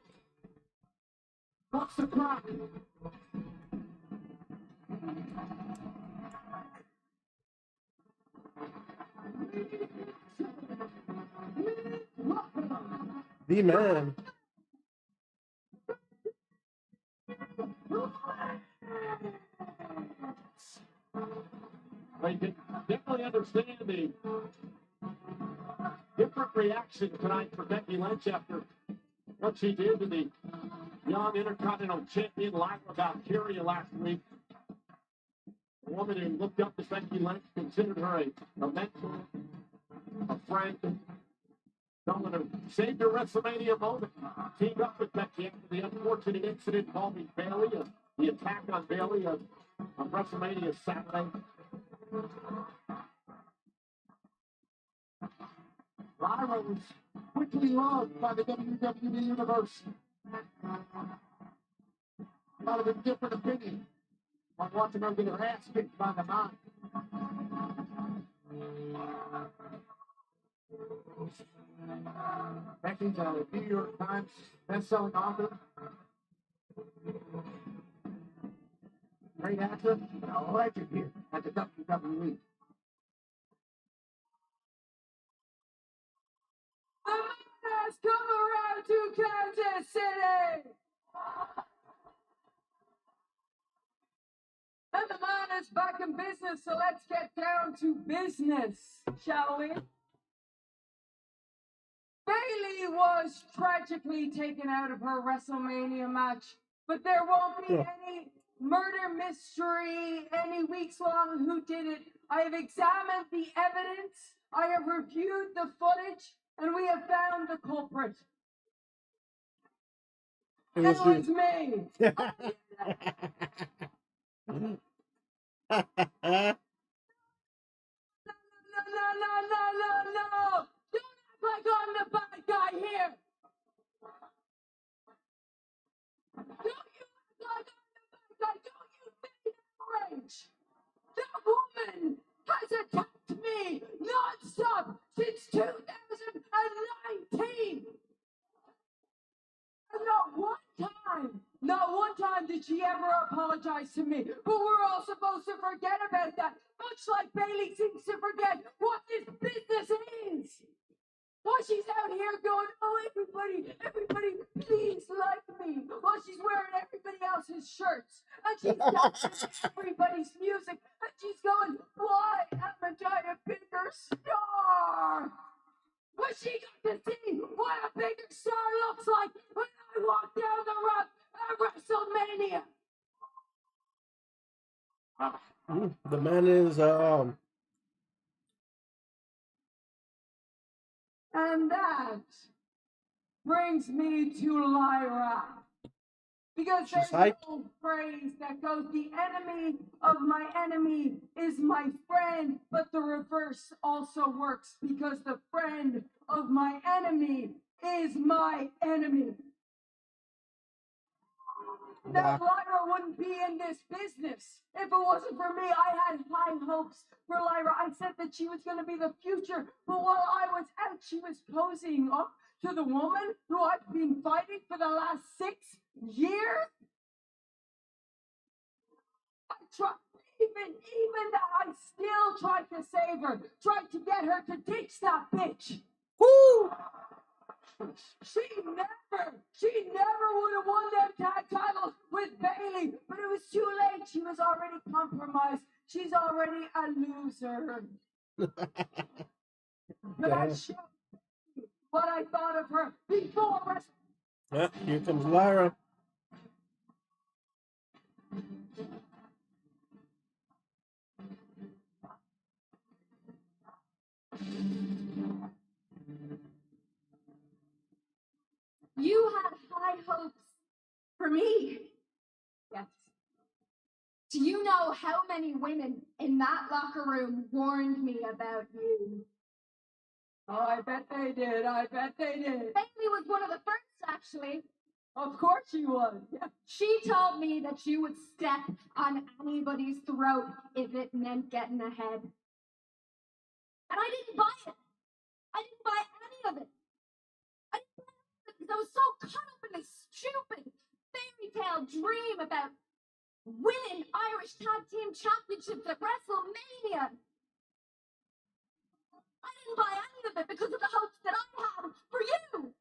What's the clock? The man. I can definitely understand the different reaction tonight for Becky Lynch after what she did to the young Intercontinental Champion Lyra Valkyria last week. A woman who looked up to Becky Lynch, considered her a mentor, a friend, someone who saved her WrestleMania moment. Teamed up with Becky after the unfortunate incident involving Bayley, the attack on Bayley on WrestleMania Saturday. Lyra was quickly loved by the WWE Universe. A lot of a different opinion on watching her get her ass kicked by the Nine. Becky's a New York Times best-selling author. Great actor, a legend here at the WWE. Has come around to Kansas City. And the man is back in business, so let's get down to business, shall we? Bayley was tragically taken out of her WrestleMania match, but there won't be any murder mystery any weeks long who did it. I have examined the evidence, I have reviewed the footage, and we have found the culprit. It It was was me. you. No. Don't act like I'm the bad guy here. Don't you act like I'm the bad guy. Don't you think rage. That woman has attacked me non-stop since 2019. And not one time did she ever apologize to me. But we're all supposed to forget about that. Much like Bayley seems to forget what this business is. While she's out here going, oh, everybody, please like me. While she's wearing everybody else's shirts. And she's dancing everybody's music. And she's going, why haven't I a bigger star? But she got to see what a bigger star looks like when I walk down the road at WrestleMania. The man is And that brings me to Lyra. Because there's an old phrase that goes, the enemy of my enemy is my friend, but the reverse also works because the friend of my enemy is my enemy. Now, Lyra wouldn't be in this business if it wasn't for me. I had high hopes for Lyra. I said that she was going to be the future, but while I was out, she was posing up to the woman who I've been fighting for the last 6 years. I tried, even that I still tried to save her, tried to get her to ditch that bitch. Woo! She never would have won them tag titles with Bayley, but it was too late. She was already compromised. She's already a loser. But I showed you what I thought of her before wrestling. Here comes Lyra. You had high hopes for me. Yes. Do you know how many women in that locker room warned me about you? Oh, I bet they did. Bailey was one of the first, actually. Of course she was. Yeah. She told me that you would step on anybody's throat if it meant getting ahead. And I didn't buy it. I didn't buy any of it. I was so caught up in this stupid fairy tale dream about winning Irish Tag Team Championships at WrestleMania. I didn't buy any of it because of the hopes that I had for you.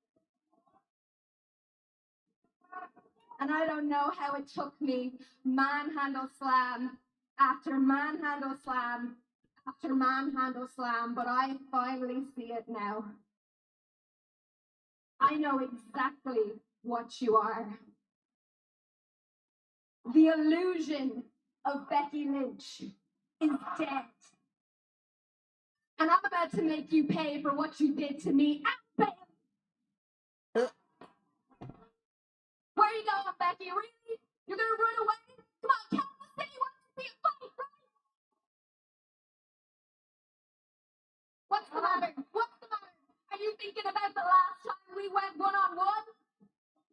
And I don't know how it took me manhandle slam after manhandle slam after manhandle slam, but I finally see it now. I know exactly what you are. The illusion of Becky Lynch is dead. And I'm about to make you pay for what you did to me. Where are you going, Becky? Really? You're gonna run away? Come on, Kansas City wants to see a fight, right? What's the matter? What's the matter? Are you thinking about the last time we went one-on-one?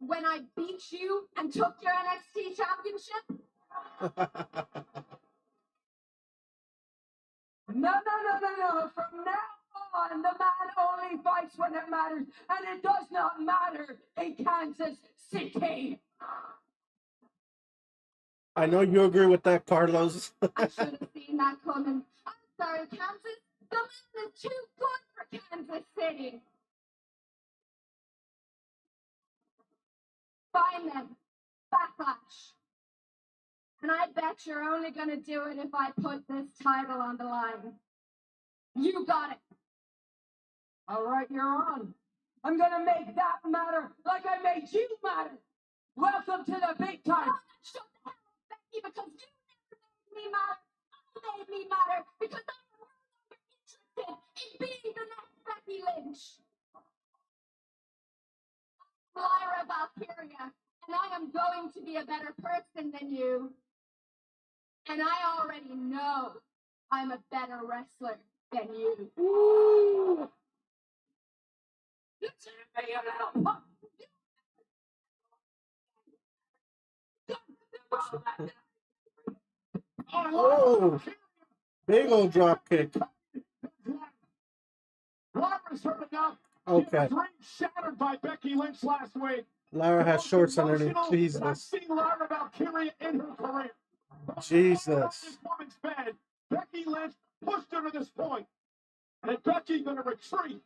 When I beat you and took your NXT championship? No. From now on, the man only fights when it matters, and it does not matter in Kansas City. I know you agree with that, Carlos. I should have seen that coming. I'm sorry, Kansas. The man is too good for Kansas City. Fine then. Backlash. And I bet you're only gonna do it if I put this title on the line. You got it. All right, you're on. I'm gonna make that matter like I made you matter. Welcome to the big time. Shut the hell up, Becky, because you never made me matter. You made me matter because I am no longer interested in being the next Becky Lynch. I'm Lyra Valkyria, and I am going to be a better person than you. And I already know I'm a better wrestler than you. Ooh. Oh, big old drop kick. Lyra's hurt enough. Okay. Dream shattered by Becky Lynch last week. Lyra has shorts underneath. I've Jesus. seen Lyra Valkyria in her career. Jesus. This woman's bed. Becky Lynch pushed her to this point. And Becky's going to retreat.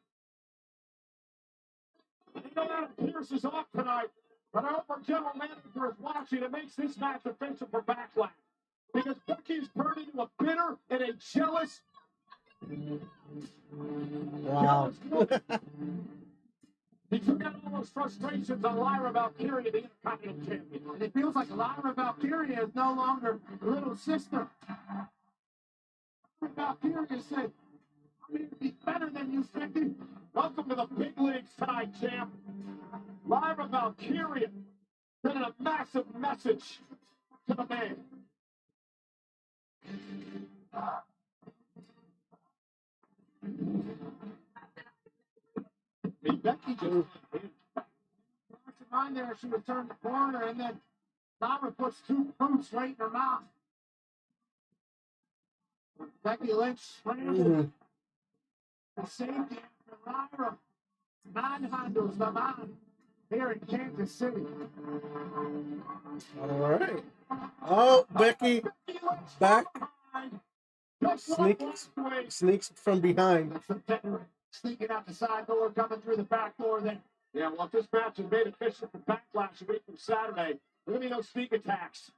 I know Adam Pearce is off tonight, but I hope our general manager is watching. It makes this match official for Backlash. Because Becky's turned into a bitter and a jealous. Wow. He took out all those frustrations on Lyra Valkyria, the Intercontinental Champion. And it feels like Lyra Valkyria is no longer little sister. Lyra Valkyria said, I'm here to be better than you, Becky. Welcome to the big leagues tonight, champ. Lyra Valkyria sending a massive message to the man. Becky just mind there, she was turned the corner, and then Lyra puts two fruits right in her mouth. Becky Lynch scrambled the safety after Lyra manhandles the man here in Kansas City. All right. Oh, Becky back. Sneaks from behind. Sneaking out the side door, coming through the back door. Then, yeah, well, if this match is made official for Backlash a week from Saturday, there will be no sneak attacks.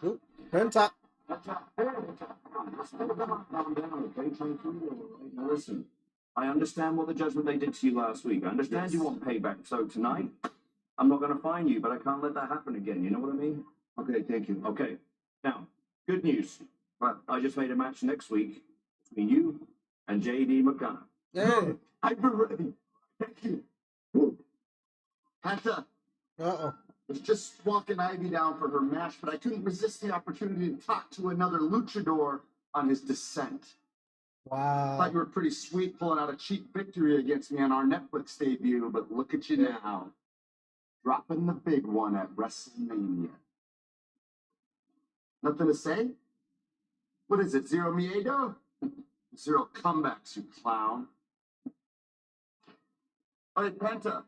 Oop, Penta. Now listen, I understand what the judgment they did to you last week. I understand you want payback. So tonight, I'm not going to fine you, but I can't let that happen again. You know what I mean? Okay, thank you. Okay. Now, good news. I just made a match next week between you and JD McDonough. Hey. I've been ready. Thank you. Woo. Penta. Uh-oh. Was just walking Ivy down for her match, but I couldn't resist the opportunity to talk to another luchador on his descent. Wow. Thought you were pretty sweet pulling out a cheap victory against me on our Netflix debut, but look at you now. Dropping the big one at WrestleMania. Nothing to say? What is it, zero miedo? Zero comebacks, you clown. Hey, Penta.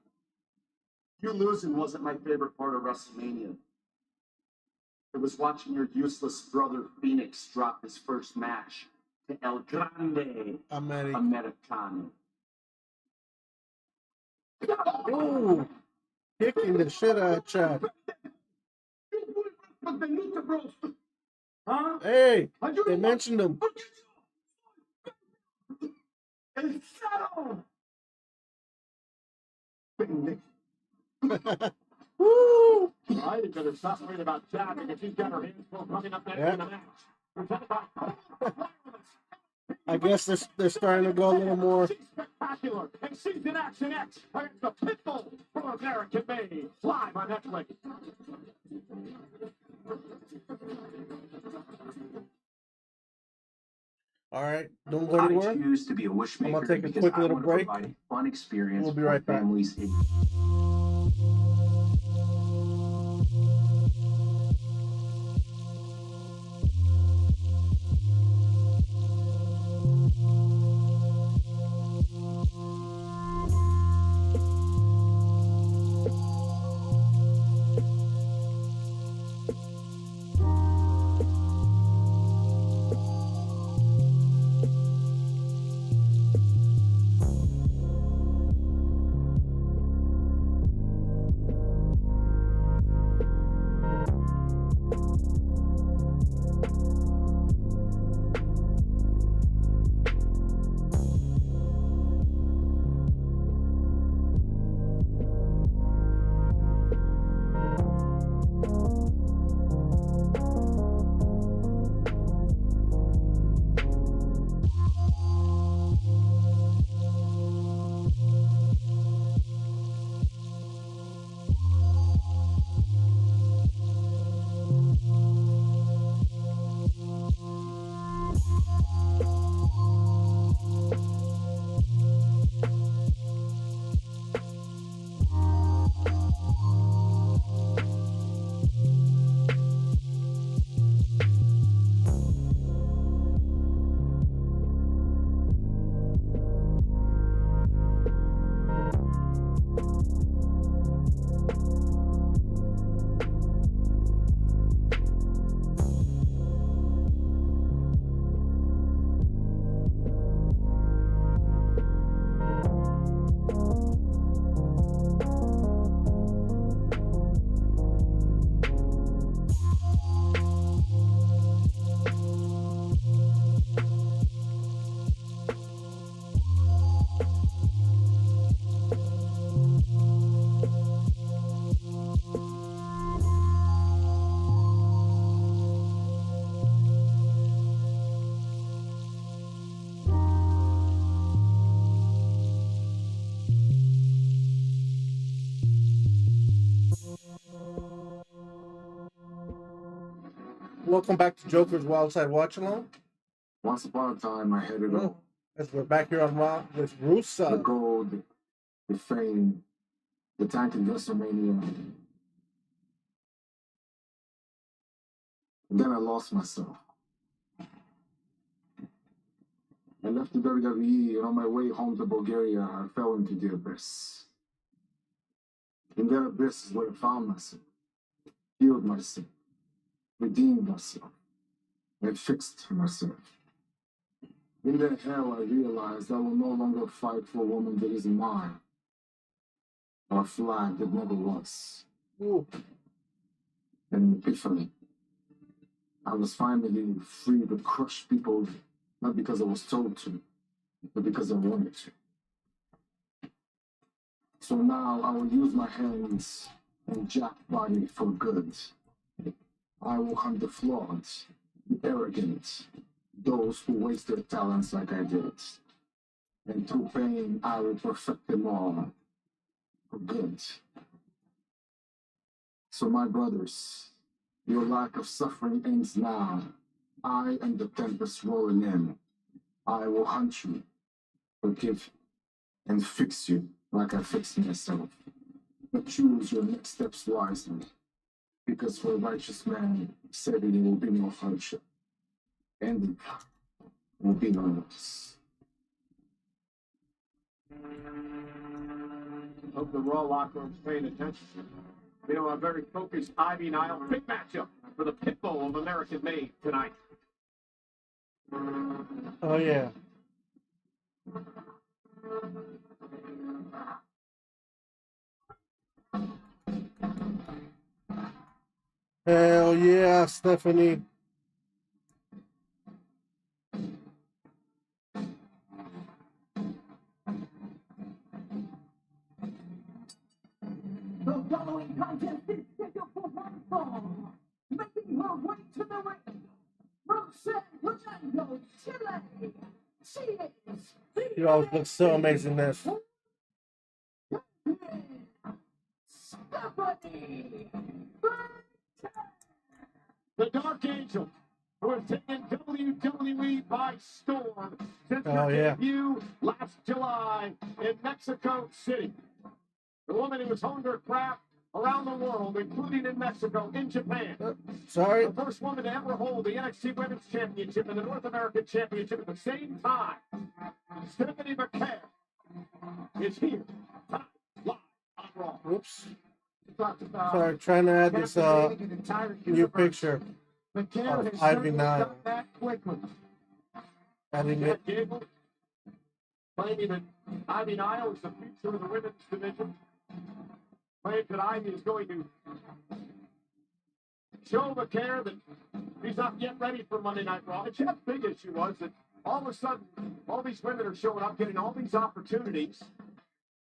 You losing wasn't my favorite part of WrestleMania. It was watching your useless brother Phoenix drop his first match to El Grande Americano. Ooh, kicking the shit out of Chad. Huh? Hey, they mentioned him. El Shadow! Woo! I think better stop worrying about jabbing if she's got her hands full coming up next in the match. Presented by I guess they're starting to go a little more. She's spectacular, and she's in Action X against the Pitbull from American Made, live on Netflix. All right, don't go I anywhere. choose to be a I'm wishmaker gonna take a because quick I little want break. to provide a fun experience We'll be for right back. families. Welcome back to Joker's Wild Side Watch Along. Once upon a time, I had it all. As we're back here on Raw with The Rusev. gold, the fame, the tank in WrestleMania. And then I lost myself. I left the WWE, and on my way home to Bulgaria, I fell into the abyss. In that abyss is where I found myself, healed myself, redeemed myself, and fixed myself. In that hell, I realized I will no longer fight for a woman that isn't mine, or a flag that never was. Ooh. An epiphany. I was finally free to crush people, not because I was told to, but because I wanted to. So now I will use my hands and jack body for good. I will hunt the flawed, the arrogant, those who waste their talents like I did. And through pain, I will perfect them all for good. So my brothers, your lack of suffering ends now. I am the tempest rolling in. I will hunt you, forgive you, and fix you like I fixed myself. But choose your next steps wisely, because for a righteous man, certainly will be no hardship, and will be no loss. Hope the Raw locker room's paying attention. You know, a very focused Ivy Nile. Big matchup for the Pitbull of American Made tonight. Oh, yeah. Hell yeah, Stephanie. The following contest is scheduled for one fall. Making her way to the ring from San Fernando, Chile. She is He always looks so amazing in this. Stephanie. The Dark Angel, who has taken WWE by storm since her debut last July in Mexico City. The woman who has honed her craft around the world, including in Mexico, in Japan. Sorry. The first woman to ever hold the NXT Women's Championship and the North American Championship at the same time. Stephanie McMahon is here tonight, live on Raw. Oops. Sorry, trying to add this new picture of Ivy Nile. Adding it. Claiming that Ivy Nile is the future of the women's division. Claims that Ivy is going to show McCare that he's not yet ready for Monday Night Raw. And Jeff's big issue was that all of a sudden, all these women are showing up, getting all these opportunities.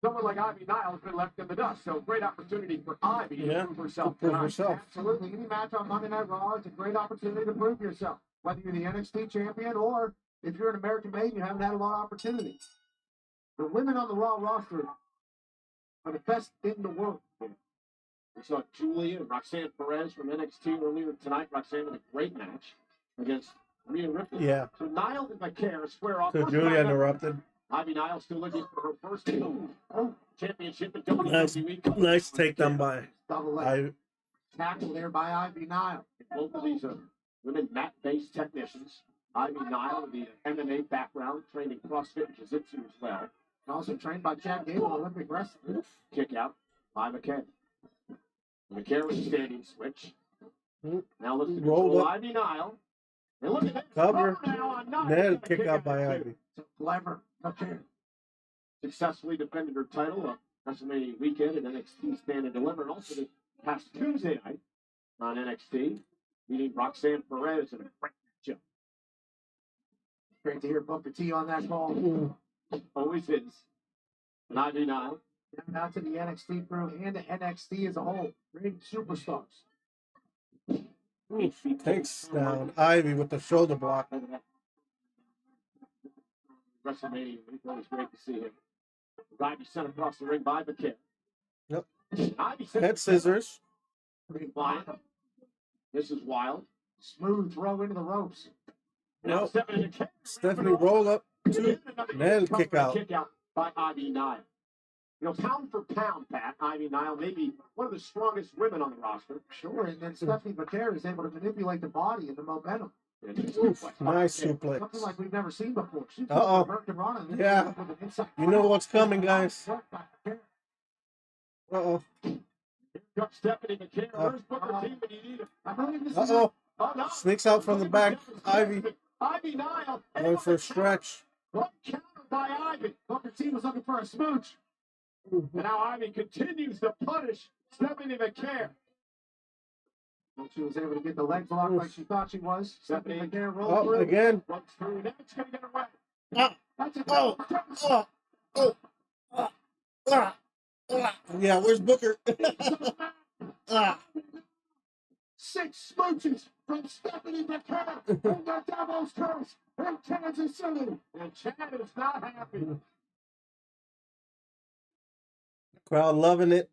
Someone like Ivy Nile has been left in the dust. So great opportunity for Ivy to prove herself. Absolutely. Any match on Monday Night Raw is a great opportunity to prove yourself. Whether you're the NXT champion or if you're an American made, you haven't had a lot of opportunities. The women on the Raw roster are the best in the world. We saw Julia and Roxanne Perez from NXT earlier tonight. Roxanne with a great match against Rhea Ripley. Yeah. So Niall and McCare square off. So Julia interrupted. Ivy Nile still looking for her first championship in WWE. Nice takedown by Ivy. Tackle there by Ivy Nile. Both of these are women mat-based technicians. Ivy Nile with the MMA background, trained in CrossFit and Jiu-Jitsu as well. Also trained by Chad Gable, Olympic wrestler. Kick out by McCare. McCare with a standing switch. Now looks to control Ivy Nile. And look at that cover. Now Then kick out by Ivy. Clever. McCare. Successfully defended her title on WrestleMania weekend at NXT Stand and Deliver, and also this past Tuesday night on NXT, meeting Roxanne Perez in a great matchup. Great to hear Booker T on that call. Always is. And Ivy Nile. Now to the NXT crew and the NXT as a whole. Great superstars. Takes down Ivy with the shoulder block. WrestleMania week, always great to see him. Ivy sent across the ring by McCare. Yep. Ivy Head scissors. This is wild. Smooth throw into the ropes. Now Stephanie roll up. Then kick out. Kick out by Ivy Nile. You know, pound for pound, Pat, Ivy Nile may be one of the strongest women on the roster. Sure, and then Stephanie McMahon is able to manipulate the body and the momentum. Oof, nice suplex. Something like we've never seen before. She's Yeah. You know what's coming, guys. Uh-oh. Stephanie McMahon. Where's Booker T when you need him? Uh-oh. Sneaks out from the back. Ivy. Ivy Nile. Going for a stretch. Counter by Ivy. Booker T was looking for a smooch. And now Ivy continues to punish Stephanie McMahon. And she was able to get the legs locked like she thought she was. Stephanie McMahon rolled Oh, through. again. Runs through. Now it's going to get away. Yeah, where's Booker? 6 smooches from Stephanie McMahon in the Devil's Curse in Kansas City. And Chad is not happy. Crowd loving it.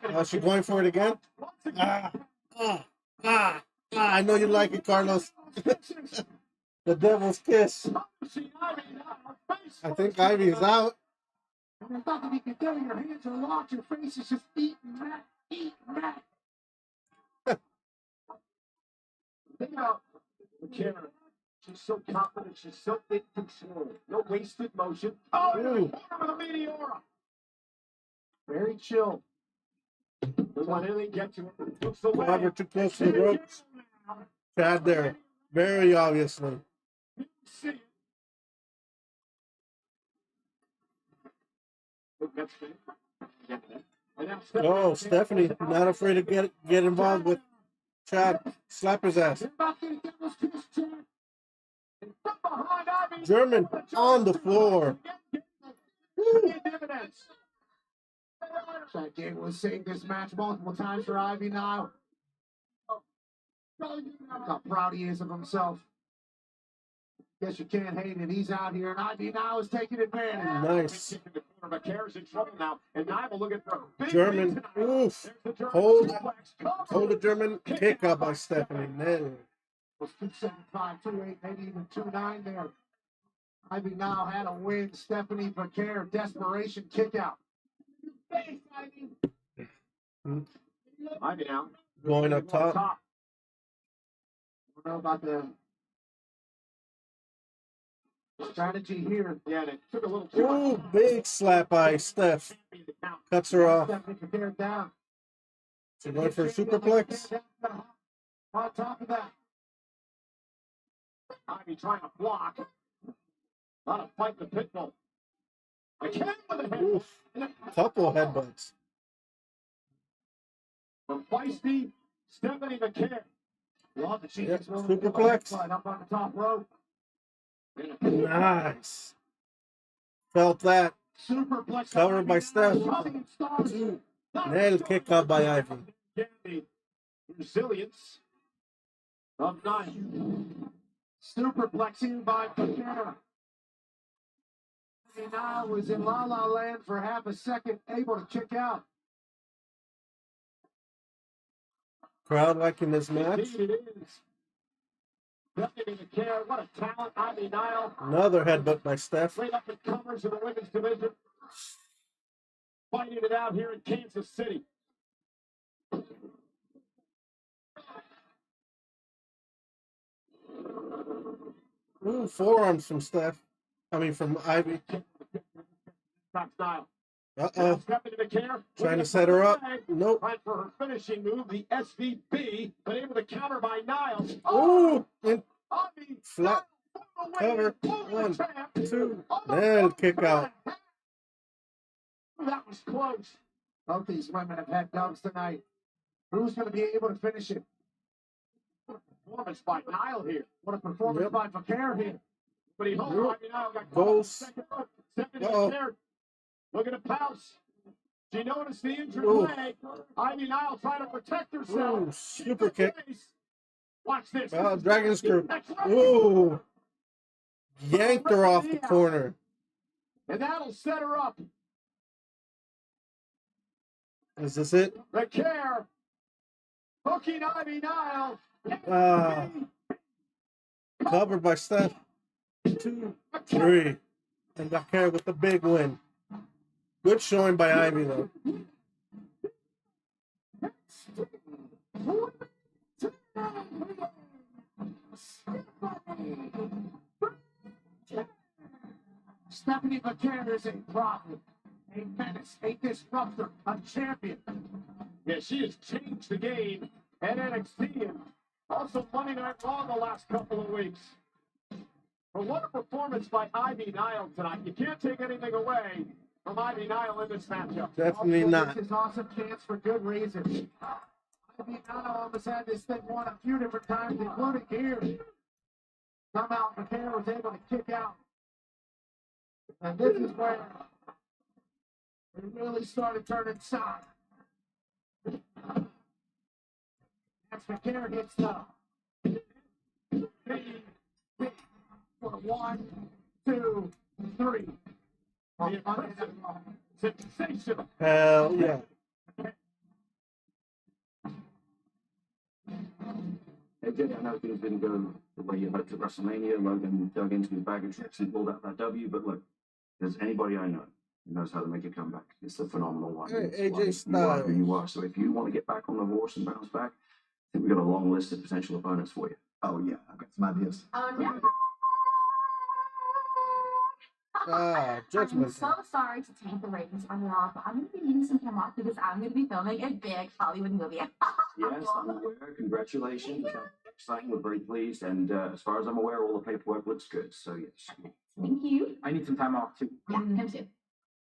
Oh, she going for it again? I know you like it, Carlos. The devil's kiss. I think Ivy is out. And I thought that you could do your hands are locked, your face is just eating that. Think about McMahon. She's so confident. She's so in control. No wasted motion. Oh, with a meteora. Very chill. Doesn't let anything get to her. Looks However, away. too close to the ropes. Chad there. Very obviously. See it. Look, that's it. And now Oh, Stephanie, not afraid to get involved with Chad. Slap his ass. German on the floor. Chad Gable has saved this match multiple times for Ivy Nile. Look how proud he is of himself. Guess you can't hate it. He's out here, and Ivy Nile is taking advantage. Nice. McCare's in trouble now, and Niall looking for a big German. win tonight. Oof. There's the German Hold. suplex. Hold the German kick out by Stephanie. Nailed it. Was 275, 28, maybe even 29 there. Ivy Nile had a win. Stephanie McCare, desperation kick out. Ivy now. Going up top. I don't know about the strategy here. Yeah, they took a little too Ooh, much. big slap by Steph. Cuts her off. Stephanie McCare down. She going for a superplex. On top of that, Ivy trying to block. A lot of fight the pitbull. McCare with a head. Oof. Couple headbutts. From feisty Stephanie McCare. love that she Yep, gets willing to do superplex. a up on the top rope. Nice. Felt that. Superplex. Covered by Steph. Shooting stars. Nailed kick out by Ivy. The resilience of Nia. Superplexing by Patera. Nia was in La La Land for half a second, able to kick out. Crowd liking this match. Indeed it is. Stephanie McCare, what a talent. Ivy Nile. Another headbutt by Steph. Straight up and covers in the women's division. Fighting it out here in Kansas City. Ooh, forearms from Steph. I mean, from Ivy. Top style. Uh-oh. Stephanie McCare. Trying to set her up. Flag. Nope. Right for her finishing move, the SVB, but able to counter by Niles. Ooh. And Ivy flat Nile, cover. former 1, champ. 2. Nailed kick out. That was close. Both these women have had dubs tonight. Who's going to be able to finish it? Performance by Nile here. What a performance Yep. by Vaquer here. But he holds Yep. Ivy Nile. Got caught Goes. in the second rope. Stephanie Uh-oh. McCare looking to pounce. She noticed the injured Ooh. leg. Ivy Nile trying to protect herself. Ooh, super kick. Watch this. Dragon screw. That's right. Ooh. Yanked her off the corner. And that'll set her up. Is this it? McCare hooking Ivy Nile. Covered by Steph. 2, 3. And Vaquer with the big win. Good showing by Ivy, though. Stephanie McCare is a prophet, a menace, a disruptor, a champion. Yeah, she has changed the game at NXT and also Monday Night Raw the last couple of weeks. But what a performance by Ivy Nile tonight. You can't take anything away from Ivy Nile in this matchup. Definitely Also, not. This is awesome chance for good reason. Ivy Nile almost had this thing won a few different times, including here. Somehow McCare was able to kick out. And this is where it really started turning side. As McCare hits the big for 1, 2, 3. Sensational. Hell yeah. Hey, Jay, I know things didn't go the way you hoped at WrestleMania. Logan dug into his bag of tricks and pulled out that W. But look, there's anybody I know who knows how to make a comeback. It's a phenomenal one. Hey, It's AJ like, you are Styles. who you are. So if you want to get back on the horse and bounce back, I think we've got a long list of potential opponents for you. Oh, yeah. I've got some ideas. No. I'm Judgment. so sorry to tank the ratings on you all, but I'm going to be needing some time off because I'm going to be filming a big Hollywood movie. Yes, I'm aware. Congratulations. That's exciting. We're very pleased. And as far as I'm aware, all the paperwork looks good. So, yes. Thank you. I need some time off too. Yeah, him too.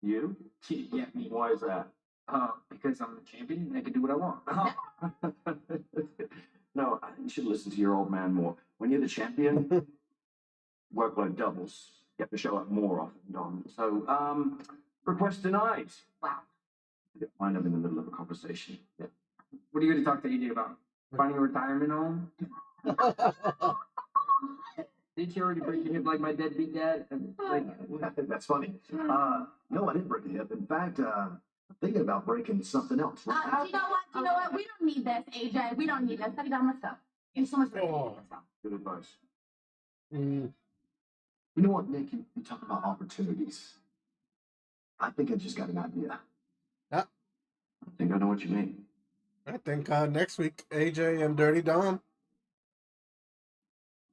You? Yeah, me. Why is that? Because I'm the champion and I can do what I want. No, I think you should listen to your old man more. When you're the champion, workload doubles. You have to show up more often, Don. So, request denied. Wow. wind up in the middle of a conversation. What are you going to talk to AJ about? Finding a retirement home? Did you already break your hip like my deadbeat dad? That's funny. No, I didn't break a hip. In fact, I'm thinking about breaking something else. Do you know what? Do you know what? We don't need this, AJ. We don't need this. Study down. Let's go. There's so much better. Good advice. Mm. You know what, Nick? You talk about opportunities. I think I just got an idea. Yeah. I think I know what you mean. I think next week, AJ and Dirty Dom.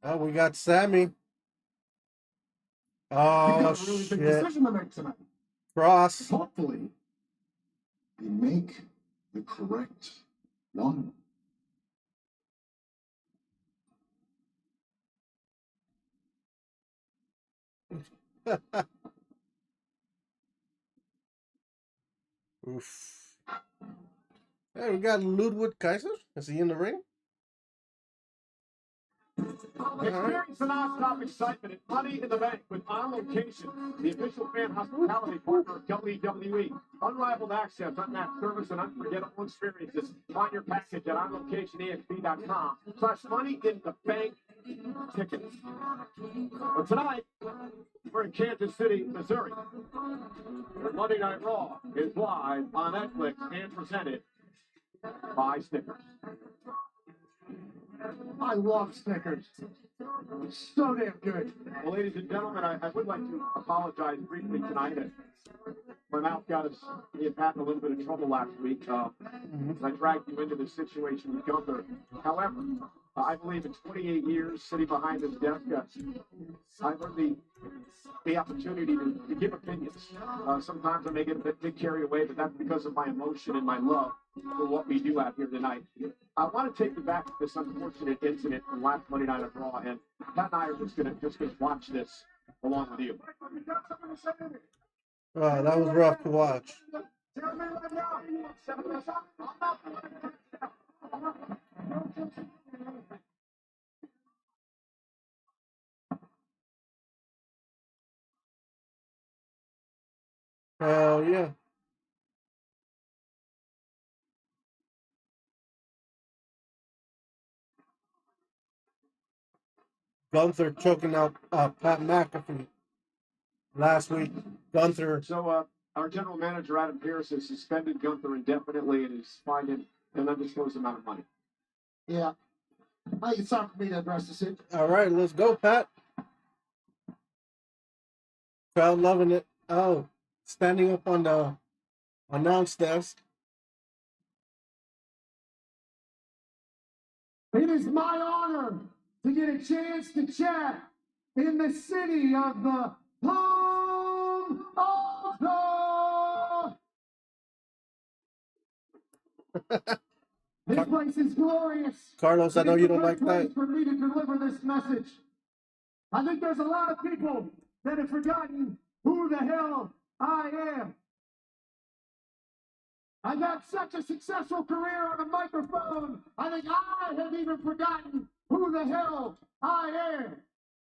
Oh, we got Sammy. Oh, got a really big decision to make tonight. Cross. Hopefully, you make the correct one. Oof. Hey, we got Ludwig Kaiser. Is he in the ring? Experience the non-stop excitement and Money in the Bank with On Location, the official fan hospitality partner of WWE. Unrivaled access, unmatched service, and unforgettable experiences. Find your package at onlocationexp.com/Money in the Bank tickets. But tonight, we're in Kansas City, Missouri. Monday Night Raw is live on Netflix and presented by Snickers. I love Snickers. So damn good. Well, ladies and gentlemen, I would like to apologize briefly tonight. My mouth got us, me and Pat, in a little bit of trouble last week. I dragged you into this situation with Gunther. However, I believe in 28 years sitting behind this desk, I've earned the opportunity to give opinions. Sometimes I may get a bit carried away, but that's because of my emotion and my love for what we do out here tonight. I want to take you back to this unfortunate incident from last Monday Night of Raw, and Pat and I are just gonna watch this along with you. Oh, that was rough to watch. Hell yeah. Gunther choking out Pat McAfee last week. Gunther. So our general manager, Adam Pierce, has suspended Gunther indefinitely and is fined an undisclosed amount of money. Yeah. I think it's time for me to address this. All right, let's go, Pat. Crowd loving it. Oh, standing up on the announce desk. It is my honor to get a chance to chat in the city of the Palm of the... This place is glorious. Carlos, I know you don't like that. For me to deliver this message. I think there's a lot of people that have forgotten who the hell I am. I've had such a successful career on a microphone, I think I have even forgotten who the hell I am.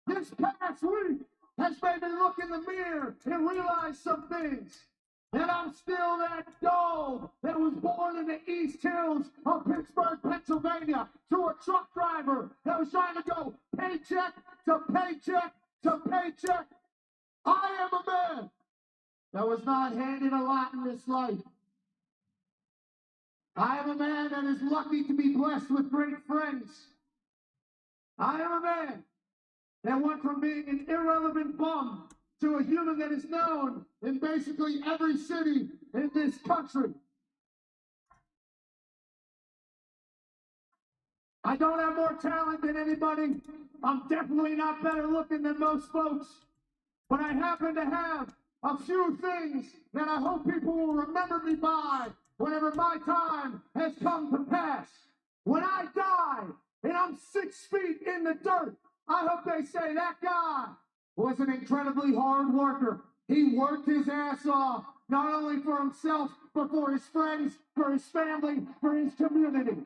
This past week has made me look in the mirror and realize some things. That I'm still that dog that was born in the East Hills of Pittsburgh, Pennsylvania, to a truck driver that was trying to go paycheck to paycheck to paycheck. I am a man that was not handed a lot in this life. I am a man that is lucky to be blessed with great friends. I am a man that went from being an irrelevant bum to a human that is known in basically every city in this country. I don't have more talent than anybody. I'm definitely not better looking than most folks. But I happen to have a few things that I hope people will remember me by whenever my time has come to pass. When I die and I'm 6 feet in the dirt, I hope they say that guy was an incredibly hard worker. He worked his ass off, not only for himself, but for his friends, for his family, for his community.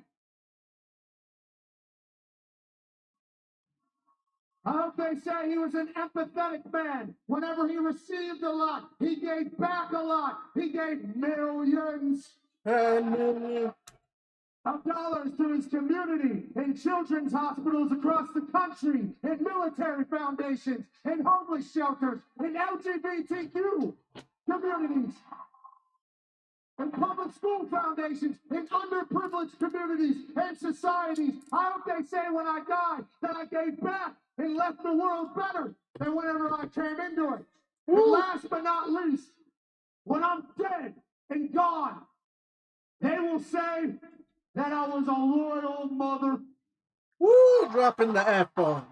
I hope they say he was an empathetic man. Whenever he received a lot, he gave back a lot. He gave millions of dollars to his community, in children's hospitals across the country, in military foundations, in homeless shelters, in LGBTQ communities, in public school foundations, in underprivileged communities and societies. I hope they say when I die that I gave back and left the world better than whenever I came into it. And last but not least, when I'm dead and gone, they will say that I was a loyal mother. Woo! Dropping the F-bomb.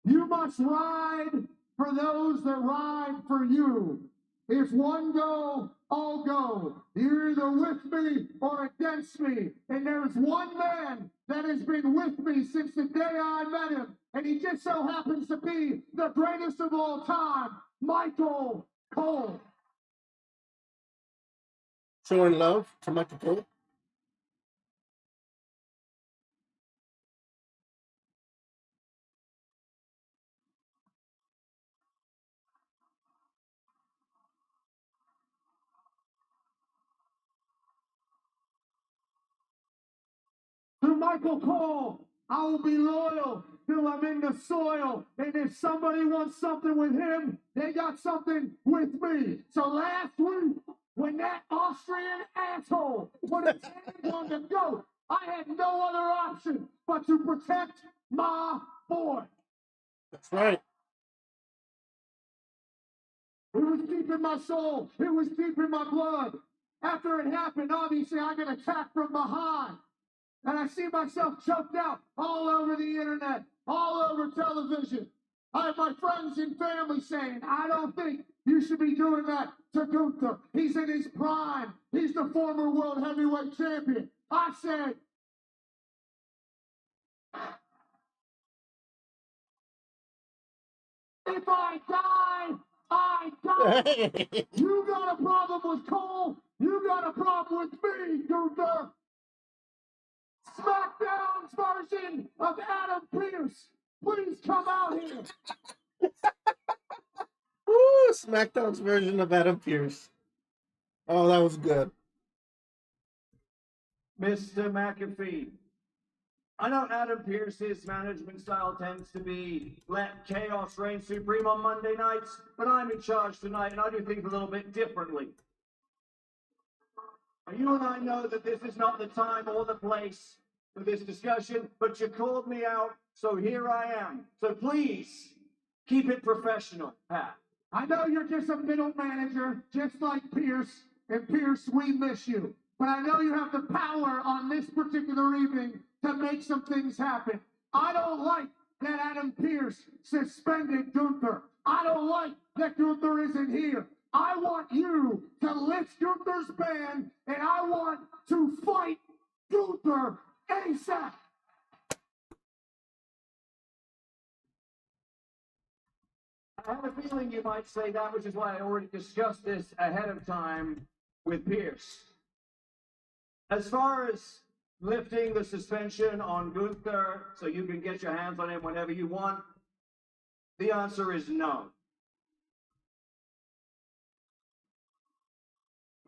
You must ride for those that ride for you. If one go, all go. You're either with me or against me. And there's one man that has been with me since the day I met him. And he just so happens to be the greatest of all time, Michael Cole. Showing love to Michael Cole. To Michael Cole, I will be loyal till I'm in the soil. And if somebody wants something with him, they got something with me. So last week, when that Austrian asshole put his hands on the goat, I had no other option but to protect my boy. That's right. It was deep in my soul. It was deep in my blood. After it happened, obviously, I get attacked from behind. And I see myself choked out all over the internet, all over television. I have my friends and family saying, I don't think you should be doing that to Gunther. He's in his prime. He's the former world heavyweight champion. I said, if I die, I die. You got a problem with Cole. You got a problem with me, Gunther. SmackDown's version of Adam Pearce. Please come out here. Woo! SmackDown's version of Adam Pearce. Oh, that was good. Mr. McAfee, I know Adam Pearce's management style tends to be let chaos reign supreme on Monday nights, but I'm in charge tonight and I do things a little bit differently. You and I know that this is not the time or the place for this discussion, but you called me out, so here I am. So please, keep it professional, Pat. I know you're just a middle manager, just like Pearce, and Pearce, we miss you. But I know you have the power on this particular evening to make some things happen. I don't like that Adam Pearce suspended Gunther. I don't like that Gunther isn't here. I want you to lift Gunther's ban, and I want to fight Gunther ASAP. I had a feeling you might say that, which is why I already discussed this ahead of time with Pearce. As far as lifting the suspension on Gunther so you can get your hands on him whenever you want, the answer is no.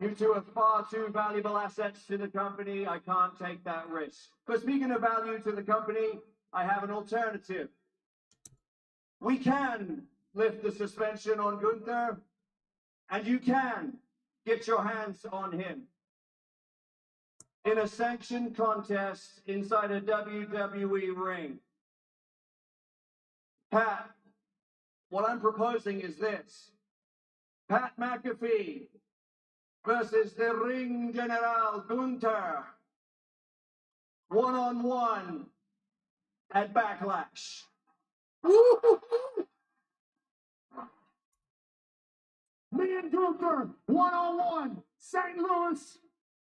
You two are far too valuable assets to the company. I can't take that risk. But speaking of value to the company, I have an alternative. We can lift the suspension on Gunther, and you can get your hands on him in a sanctioned contest inside a WWE ring. Pat, what I'm proposing is this. Pat McAfee versus the Ring General Gunther, one-on-one at Backlash. Me and Gunther, one-on-one, St. Louis,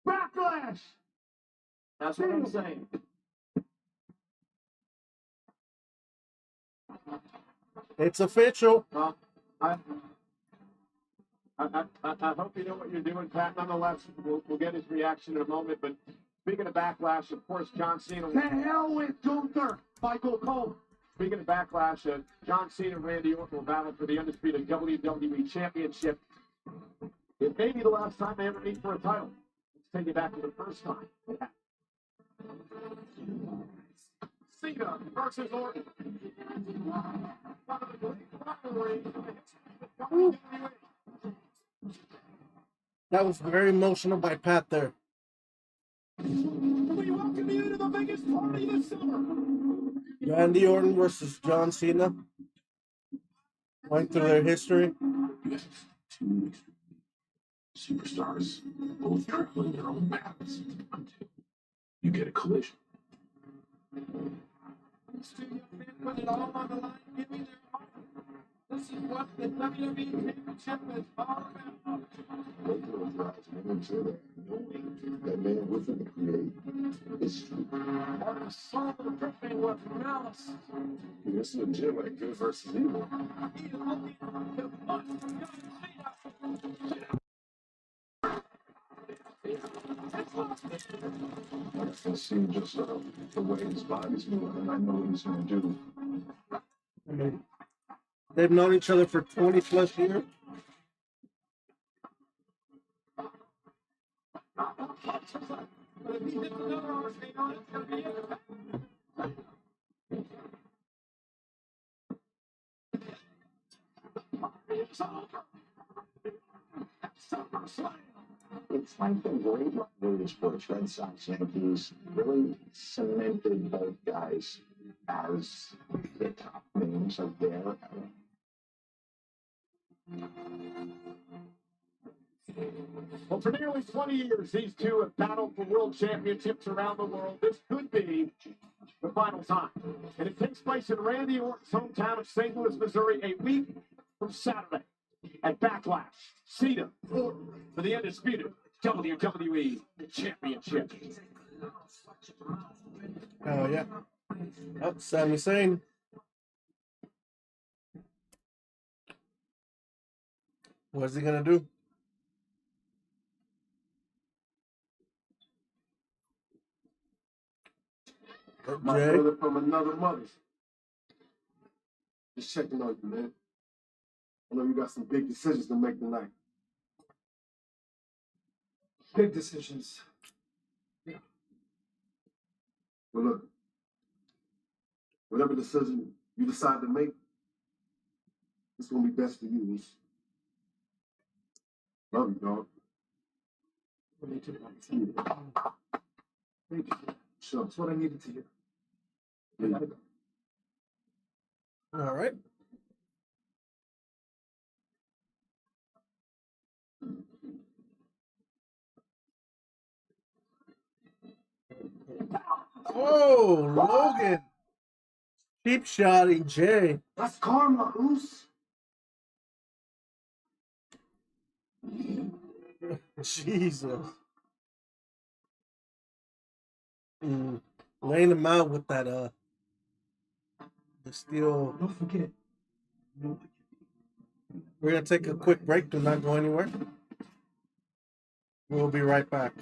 Backlash. That's what I'm saying. It's official. Well, I hope you know what you're doing, Pat. Nonetheless, we'll get his reaction in a moment. But speaking of Backlash, of course, John Cena. To hell with Gunther. Michael Cole. Speaking of Backlash, John Cena and Randy Orton will battle for the undisputed WWE Championship. It may be the last time they ever meet for a title. Let's take it back to the first time. Cena versus Orton. One of the great rivalries in the history of WWE. That was very emotional by Pat there. We welcome you to the biggest party this summer. Randy Orton versus John Cena. Going through their history. You have two superstars both traveling their own paths until you get a collision. These two young men put it all on the line, giving their all. This is what the WWE Championship is all about. Both drives me into that knowing that man within the create history. Or the soul of the dripping with malice. It's legit like good versus evil. He is looking to punch from John Cena. I can see just the way his body's moving, and I know what he's going to do. I mean, they've known each other for 20 plus years. But if he hits another RKO, it's going to be it. It's over. SummerSlam. It's like the great rivalry sports, Red Sox, Yankees, really cemented both guys as the top names of their era. Well, for nearly 20 years, these two have battled for world championships around the world. This could be the final time. And it takes place in Randy Orton's hometown of St. Louis, Missouri, a week from Saturday at Backlash. Cena Orton for the undisputed WWE Championship. Oh, yeah. Oh, Sami Zayn. What's he going to do? My Jay? brother from another mother. Just checking on you, man. I know you got some big decisions to make tonight. Big decisions. But look, whatever decision you decide to make, it's gonna be best for you. Love you, dog. Me too. Thank you. Sure. That's what I needed to hear. Yeah. I gotta go. All right. Oh, Logan. Cheap shotting Jay. That's karma, Oos. Jesus. Laying him out with that, the steel. Don't forget. We're going to take a quick break. Do not go anywhere. We'll be right back.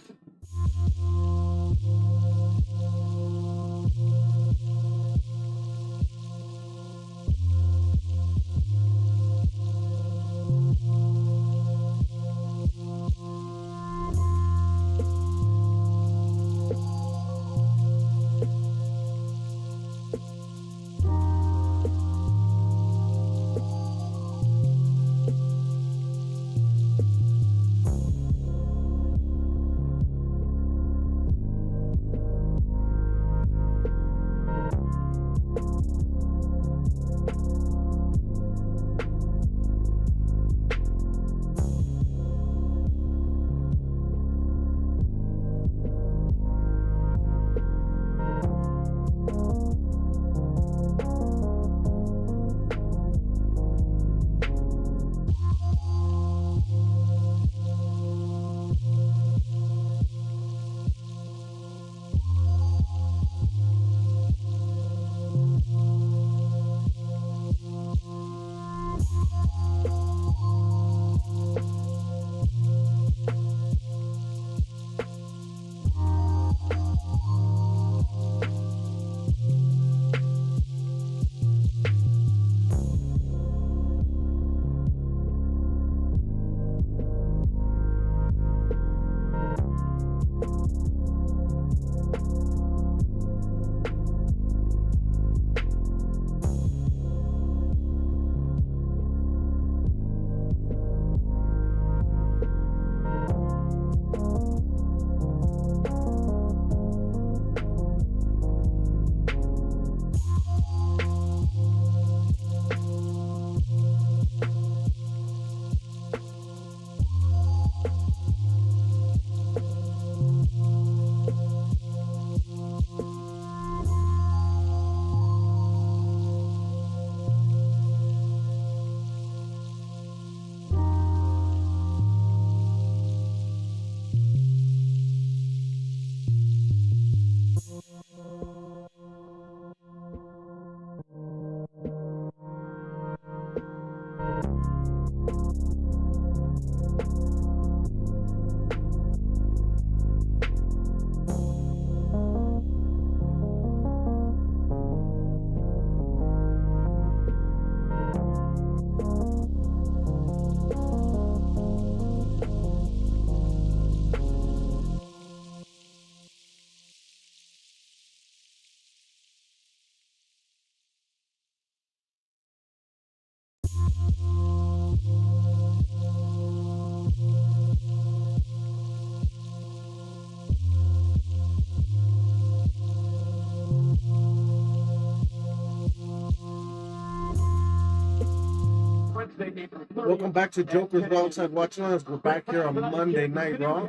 Welcome back to JoJerz Alongside Watching Us. We're back here on Monday Night Raw.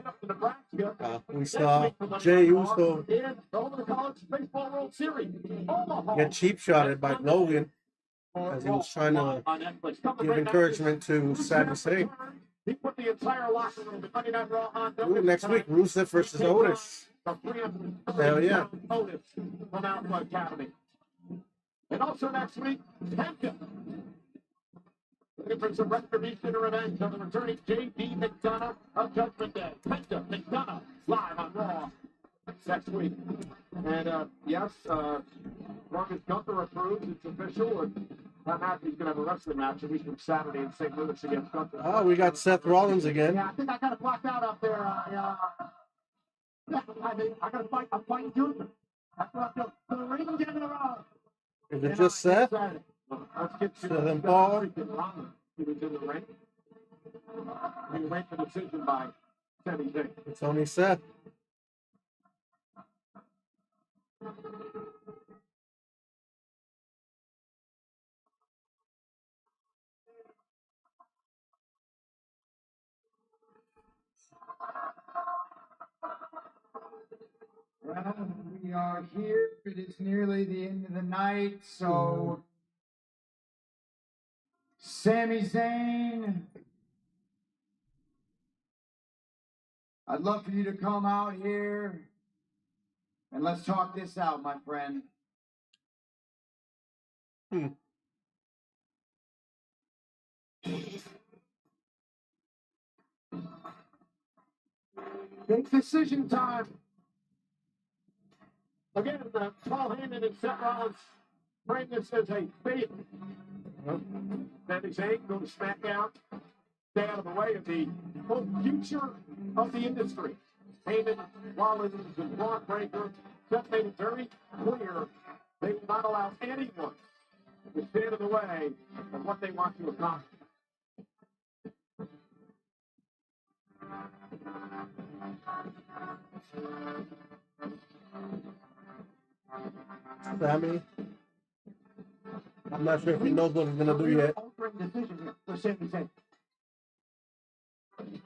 We saw Jey Uso get cheap shotted by Logan as he was trying to give encouragement to Sami Zayn. Ooh, next week, Rusev versus Otis. Hell yeah. Otis from Alpha Academy. And also next week, Penta. Looking for some retribution and revenge on the returning J.D. McDonough of Judgment Day. Penta McDonough live on Raw next week. And yes, long as Gunther approves, it's official. And that match, he's going to have a wrestling match a week from Saturday in St. Louis against Gunther. Oh, we got Seth Rollins again. Yeah, I think I got it blocked out up there. I got to fight. I'm fighting Gunther. That's what I'm doing. The ring in a row. Is it just Seth? Let's get to Seth and Paul. He was in the ring. We wait for the decision by Sami Zayn. It's only Seth. Well, we are here. It is nearly the end of the night, so Sami Zayn, I'd love for you to come out here and let's talk this out, my friend. Big decision time. Again, Paul Heyman and Seth Rollins frame this as a fate. Sami Zayn go to SmackDown, stay out of the way of the whole future of the industry. Heyman, Rollins, and Braun Breaker, Seth made it very clear they will not allow anyone to stand in the way of what they want to accomplish. Sami, I'm not sure if he knows what he's going to do yet. Altering decision here for Sami Zayn.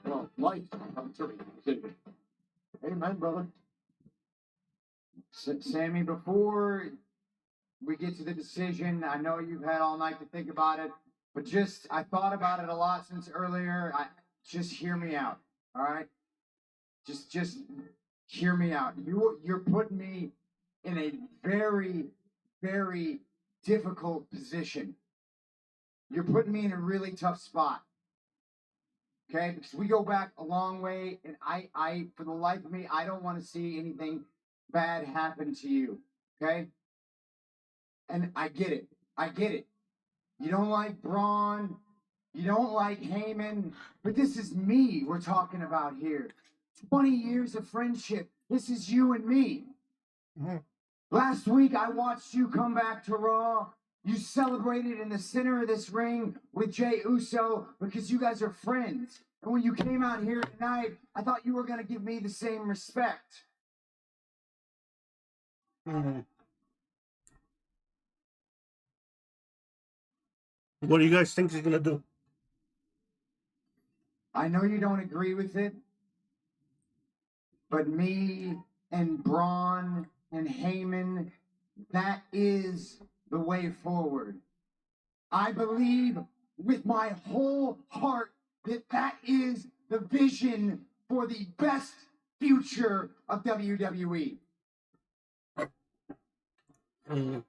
Well, life altering decision. Amen, brother. Sammy, before we get to the decision, I know you've had all night to think about it, but I thought about it a lot since earlier. Just hear me out, all right? Just hear me out. You're putting me in a very, very difficult position. You're putting me in a really tough spot. Okay, because we go back a long way, and I for the life of me, I don't want to see anything bad happen to you. Okay? And I get it. You don't like Braun, you don't like Heyman, but this is me we're talking about here. 20 years of friendship. This is you and me. Mm-hmm. Last week, I watched you come back to Raw. You celebrated in the center of this ring with Jey Uso because you guys are friends. And when you came out here tonight, I thought you were going to give me the same respect. Mm-hmm. What do you guys think he's going to do? I know you don't agree with it, but me and Braun and Heyman, that is the way forward. I believe with my whole heart that is the vision for the best future of WWE. And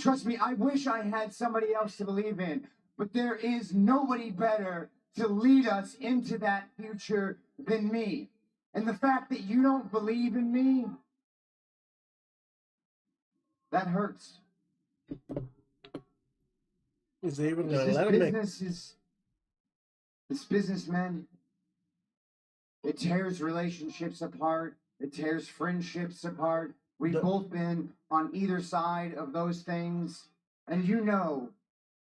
trust me, I wish I had somebody else to believe in, but there is nobody better to lead us into that future than me. And the fact that you don't believe in me, that hurts. Is he even going to let him make? This business, man, it tears relationships apart. It tears friendships apart. We've both been on either side of those things. And you know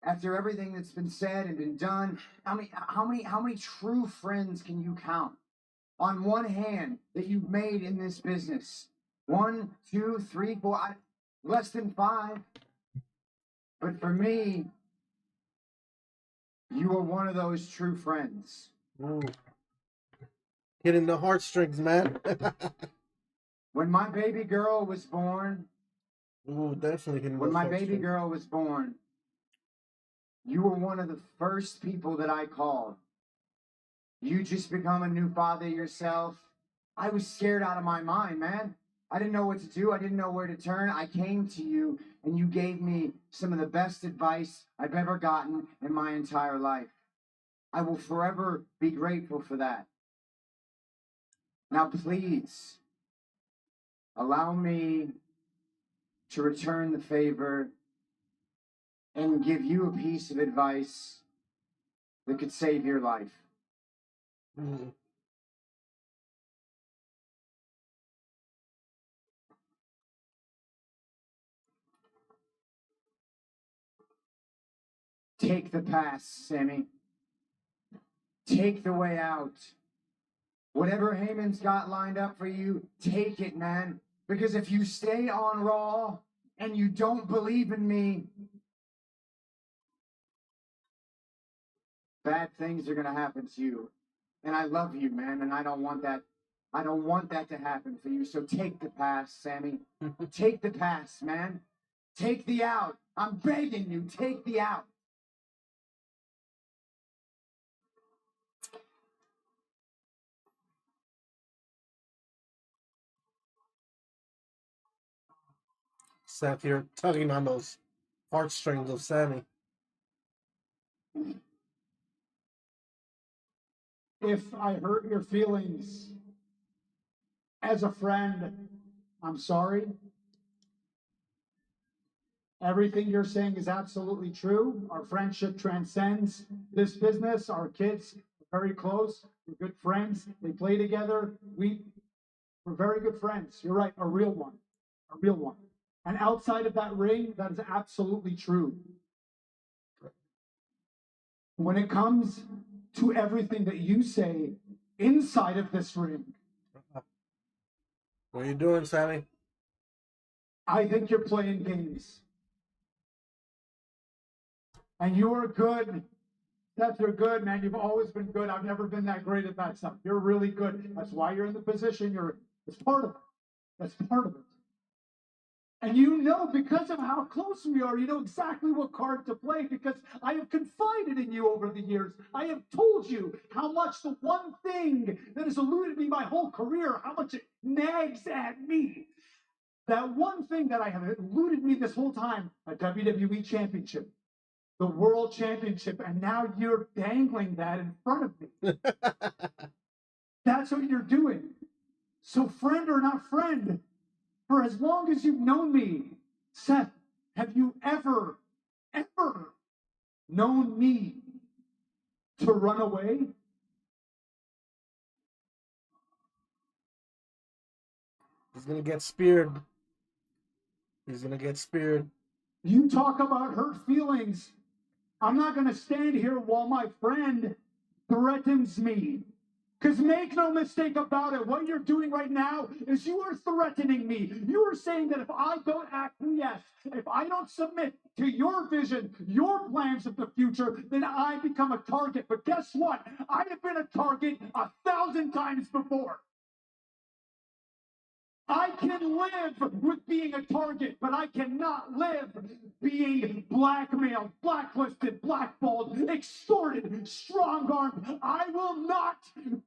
After everything that's been said and been done, how many true friends can you count on one hand that you've made in this business? 1, 2, 3, 4, less than 5. But for me, you are one of those true friends. Ooh. Hitting the heartstrings, man. When my baby girl was born, Ooh, definitely hitting when those my baby heartstrings. girl was born, you were one of the first people that I called. You just become a new father yourself. I was scared out of my mind, man. I didn't know what to do. I didn't know where to turn. I came to you, and you gave me some of the best advice I've ever gotten in my entire life. I will forever be grateful for that. Now, please, allow me to return the favor and give you a piece of advice that could save your life. Ooh. Take the pass, Sammy. Take the way out. Whatever Heyman's got lined up for you, take it, man. Because if you stay on Raw and you don't believe in me, bad things are going to happen to you. And I love you, man, and I don't want that. I don't want that to happen for you. So take the pass, Sammy. Take the pass, man. Take the out. I'm begging you, take the out. Seth, you're tugging on those heartstrings of Sammy. If I hurt your feelings as a friend, I'm sorry. Everything you're saying is absolutely true. Our friendship transcends this business. Our kids are very close. We're good friends. They play together. We're very good friends. You're right, a real one. A real one. And outside of that ring, that is absolutely true. When it comes to everything that you say inside of this ring, What are you doing, Sammy? I think you're playing games. And you're good. Seth, you're good, man. You've always been good. I've never been that great at that stuff. You're really good. That's why you're in the position it's part of it. That's part of it. And you know, because of how close we are, you know exactly what card to play because I have confided in you over the years. I have told you how much the one thing that has eluded me my whole career, how much it nags at me. That one thing that I have eluded me this whole time, a WWE championship, the world championship, and now you're dangling that in front of me. That's what you're doing. So friend or not friend, for as long as you've known me, Seth, have you ever known me to run away? He's gonna get speared. He's gonna get speared. You talk about hurt feelings. I'm not going to stand here while my friend threatens me. Because make no mistake about it, what you're doing right now is you are threatening me. You are saying that if I don't acquiesce, if I don't submit to your vision, your plans of the future, then I become a target. But guess what? I have been a target 1,000 times before. I can live with being a target, but I cannot live being blackmailed, blacklisted, blackballed, extorted, strong-armed. I will not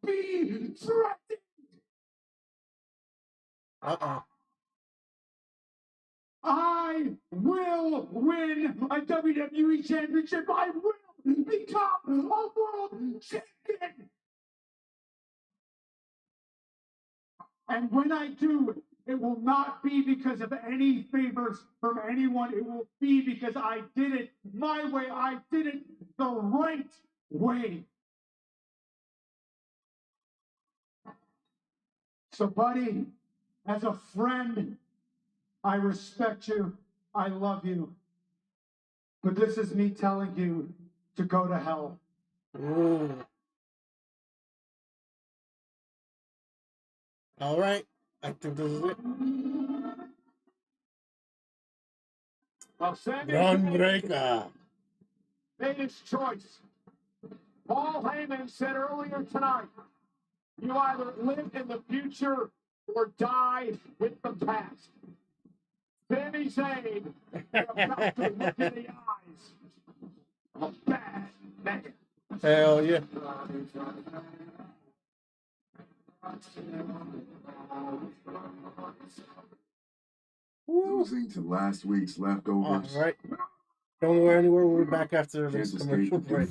be threatened. I will win a WWE championship. I will become a world champion. And when I do, it will not be because of any favors from anyone. It will be because I did it my way. I did it the right way. So, buddy, as a friend, I respect you. I love you. But this is me telling you to go to hell. Ooh. All right. I think this is it. Well, Sami Braun Breaker. made his choice. Paul Heyman said earlier tonight, you either live in the future or die with the past. Sami Zayn, you're about to look in the eyes of a bad man. Hell yeah. Losing to last week's leftovers. All right. Don't go anywhere. We're back after this Kansas commercial State. break.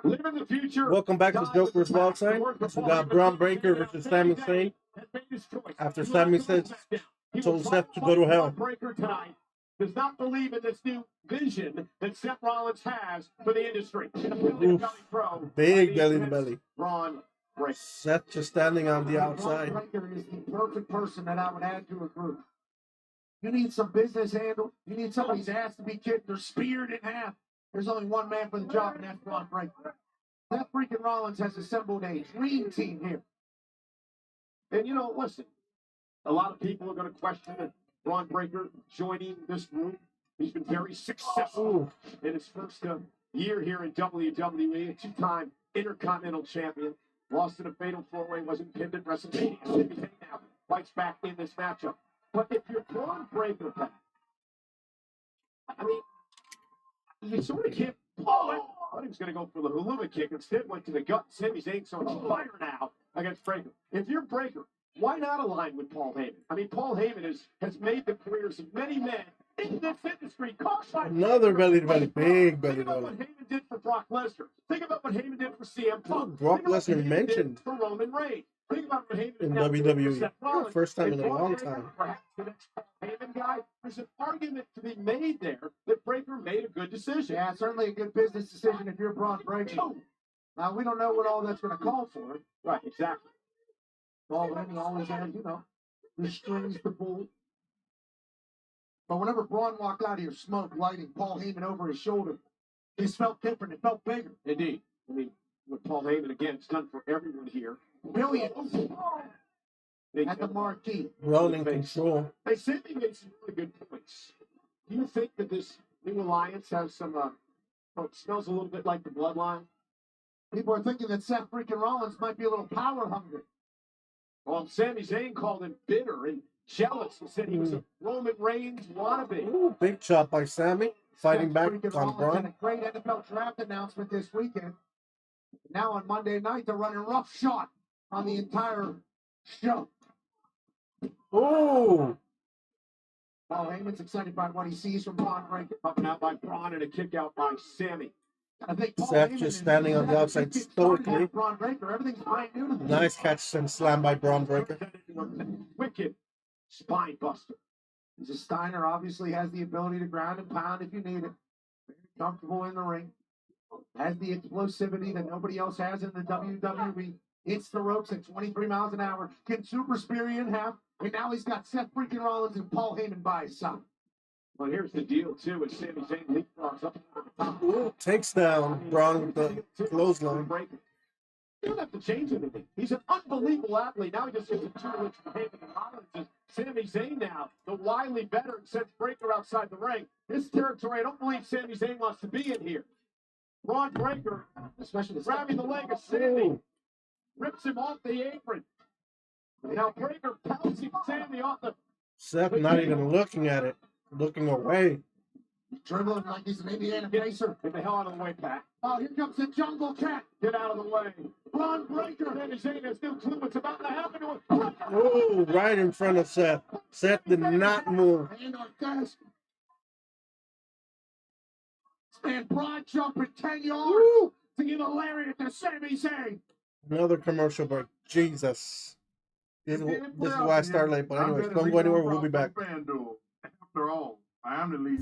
Live in the future. Welcome back to Joker's Wild Side. We got Braun Breaker versus Sami Zayn. After Sami says, told Seth to go to hell. Breaker tonight does not believe in this new vision that Seth Rollins has for the industry. Big belly to belly. Braun Breaker. Seth just standing on the Braun outside. Breaker is the perfect person that I would add to a group. You need some business handle. You need somebody's ass to be kicked or speared in half. There's only one man for the job, and that's Braun Breaker. Seth freaking Rollins has assembled a dream team here. And you know, listen, a lot of people are going to question Braun Breaker joining this group. He's been very successful in his first year here in WWE, a two-time Intercontinental Champion. Lost in a fatal four-way, wasn't pinned at WrestleMania. Sami Zayn now fights back in this matchup. But if you're Braun Breaker, Pat, I mean, you sort of can't. Oh, I thought he was going to go for the hula kick. Instead, went to the gut. Sami Zayn's on fire now against Breaker. If you're Breaker, why not align with Paul Heyman? I mean, Paul Heyman has made the careers of many men in this industry. Another belly to belly, big belly to You know belly. what Heyman did for Brock Lesnar. Think about what Heyman did for CM Punk. Brock Think about what Lesnar Heyman mentioned did for Roman Reigns. Think about what Heyman in now did for WWE. Seth Rollins. First time in a Braun long Breaker, time. Perhaps the next Heyman guy. There's an argument to be made there that Breaker made a good decision. Yeah, certainly a good business decision if you're Braun Breaker. Now, we don't know what all that's going to call for. Right, exactly. Paul Heyman always has, you know, the strings to pull. But whenever Braun walked out here, smoke, lighting, Paul Heyman over his shoulder, it just felt different. It felt bigger. Indeed. I mean, what Paul Heyman, again, has done for everyone here. Millions at the marquee. Rolling control. Hey, Sammy made some really good points. Do you think that this new alliance has some, it smells a little bit like the bloodline? People are thinking that Seth freaking Rollins might be a little power hungry. Well, Sami Zayn called him bitter and jealous. He said he was a Roman Reigns wannabe. Ooh, big chop by Sammy. Fighting back Freaking on Rollins had Braun. a great NFL draft announcement this weekend. Now on Monday night, they're running roughshod on the entire show. Oh, Paul Heyman's excited by what he sees from Braun Breaker. Popping out by Braun and a kick out by Sammy. I think Paul Seth Heyman just and standing on the Seth outside just get started stoically. with Braun Breaker. Everything's brand new to them. nice catch and slam by Braun Breaker. Wicked spine buster. Mrs. Steiner obviously has the ability to ground and pound if you need it. Very comfortable in the ring. Has the explosivity that nobody else has in the WWE. Hits the ropes at 23 miles an hour. Can super spear you in half. And now he's got Seth freaking Rollins and Paul Heyman by his side. Well, here's the deal, too, is Sami Zayn leapfrogs up to the top. Ooh, takes down Braun with the clothesline. You don't have to change anything. He's an unbelievable athlete. Now he just gets a two-inch from Heyman and Rollins. And Sami Zayn now, the wily veteran, sends Breaker outside the ring. His territory, I don't believe Sami Zayn wants to be in here. Braun Breaker, especially grabbing the leg of Sammy, rips him off the apron. Now Breaker pouncing Sammy off the... Seth not even looking at it, looking away. Dribbling like he's an Indiana Pacer. Get the hell out of the way, Pat. Oh, here comes the Jungle Cat. Get out of the way. Braun Breaker. Sami Zayn has no clue what's about to happen to him. Oh, right in front of Seth. Seth did not move. Hand on desk. And broad jumping 10 yards to give a lariat to Sami Zayn. Another commercial break. Jesus. This is why I start late. But anyways, don't go anywhere. We'll be back. After all, I am the lead.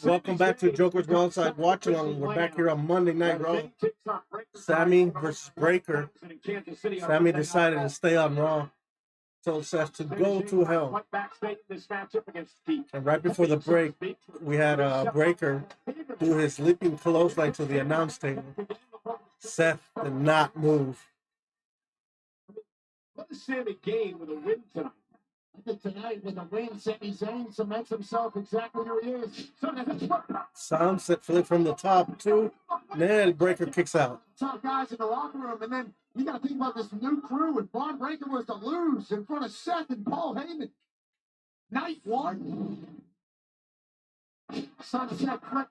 Welcome back to Joker's Wild Side Watch Along. We're back here on Monday Night Raw. Sammy versus Breaker. Sammy decided to stay on Raw. Told Seth to go to hell. And right before the break, we had Breaker do his leaping clothesline to the announce table. Seth did not move. What does Sammy gain with a win tonight? I think tonight, with a win, Sami Zayn cements himself exactly where he is. Sunset flip from the top, too. Then Breaker kicks out. Top guys in the locker room, and then you got to think about this new crew. If Braun Breaker was to lose in front of Seth and Paul Heyman, night one. Sunset flip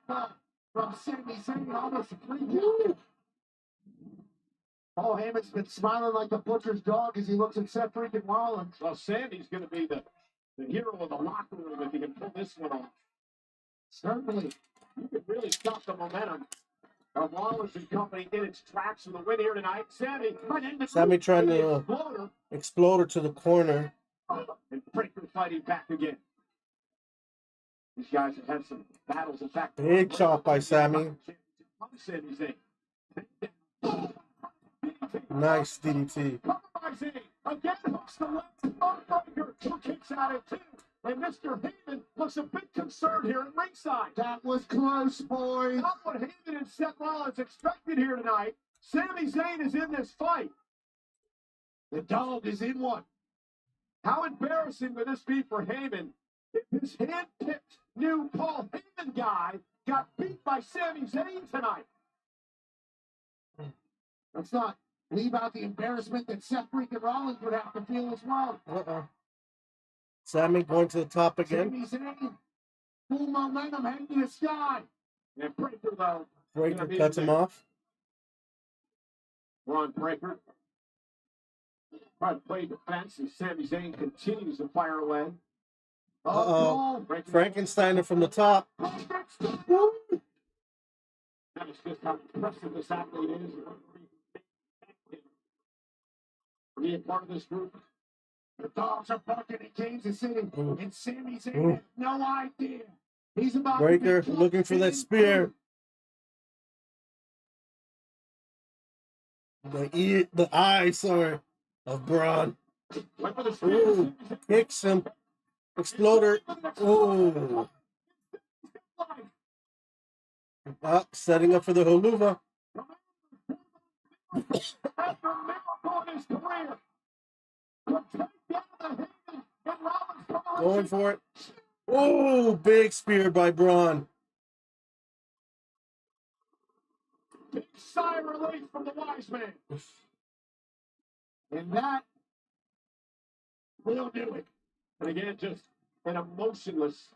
from Sami Zayn, almost a free kill. Paul Heyman's been smiling like a butcher's dog as he looks at Seth freaking Rollins. Well, Sammy's going to be the hero of the locker room if he can pull this one off. Certainly, you could really stop the momentum of Rollins and company in its tracks with a win here tonight. Sammy trying to explode her to the corner. And Breaker fighting back again. These guys have had some battles. In fact, big chop by Sammy. Nice DDT. Again, hooks the left. Breaker, who kicks out at two. And Mr. Heyman looks a bit concerned here at ringside. That was close, boys. Not what Heyman and Seth Rollins expected here tonight. Sami Zayn is in this fight. The dog is in one. How embarrassing would this be for Heyman if his hand-picked new Paul Heyman guy got beat by Sami Zayn tonight? Let's not leave out the embarrassment that Seth freaking Rollins would have to feel as well. Sammy going to the top again. Sami Zayn, full momentum heading to the sky. And Breaker, though. Breaker cuts him off. Ron Breaker. Trying to play defense as Sami Zayn continues to fire away. Frankensteiner from the top. That is just how impressive this athlete is. Being part of this group. The dogs are barking in Kansas City, and Sami Zayn has no idea. He's about Breaker looking for that spear. The eye, sorry, of Braun. Ooh, kicks him. Exploder. Ooh. Setting up for the Holuva. Going for it. Oh, big spear by Braun. Big sigh of relief from the wise man. And that will do it. And again, just an emotionless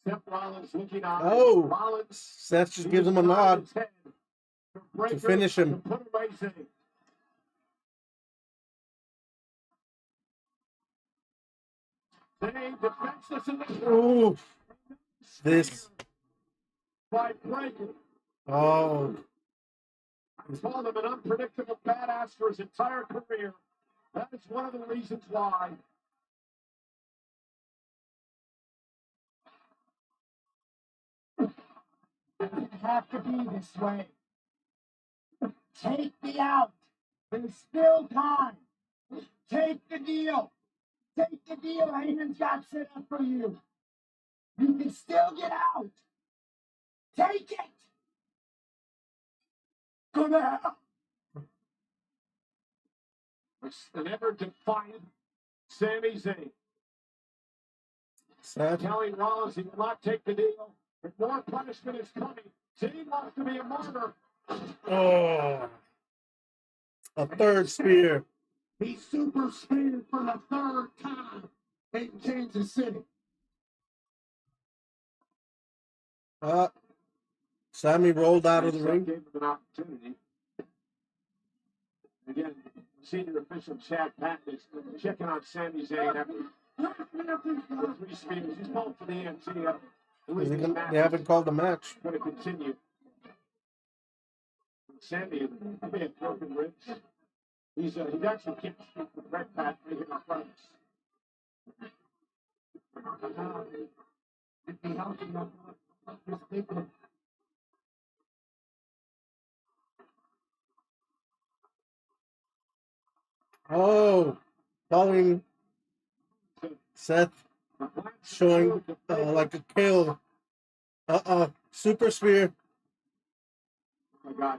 Seth Rollins looking out. Oh, Rollins, Seth just gives him a nod to finish him. Ooh, this. By Breaker. Oh. He's called him an unpredictable badass for his entire career. That is one of the reasons why. It doesn't have to be this way. Take me out. There's still time. Take the deal. Take the deal Heyman's got set up for you. You can still get out. Take it. Go to hell. An ever-defiant Sami Zayn. Telling Rollins he will not take the deal. If more punishment is coming, Zayn wants to be a martyr. Oh. A third spear. He super speared for the third time in Kansas City. Sammy rolled out of the ring. Gave him an opportunity. Again, senior official Chad Patton is checking on Sami Zayn after three spears. He's called for the EMT. They haven't called the match. Going to continue. Sammy may have broken ribs. He actually can't speak with Red Pat right here in front of us. It'd be healthy enough to just think of Oh, following Seth showing like a kill. Super spear. oh my God.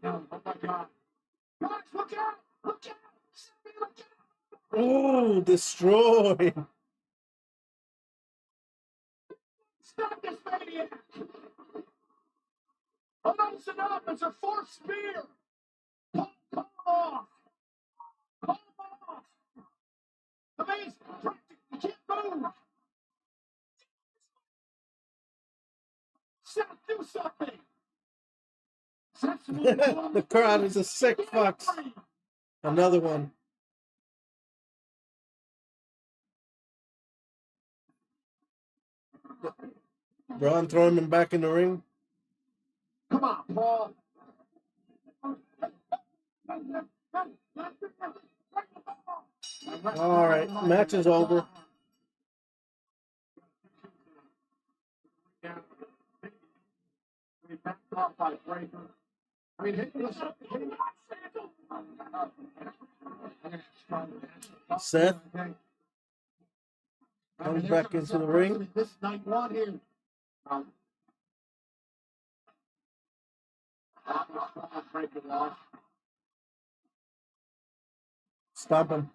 No, oh my God. Guys, look out! Look out! Sammy, look out! Oh, destroy. Stop this maniac! Oh, listen up! It's a fourth spear! Pull him off! Pull him off! The man's practically can't move! Seth, do something! Seth's moving The crowd is a sick fucks. Another one. Braun throwing him back in the ring. Come on, Paul. All right, match is over. We backed off by Breaker. I mean, Seth comes back into the ring. This is night one here. Breaker lost. Stop him.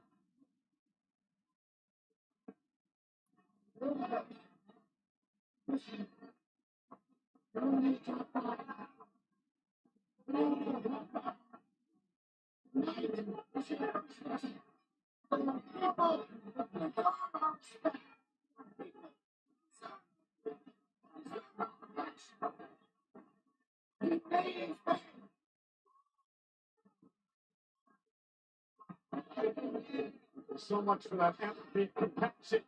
So much for that empathy compassion.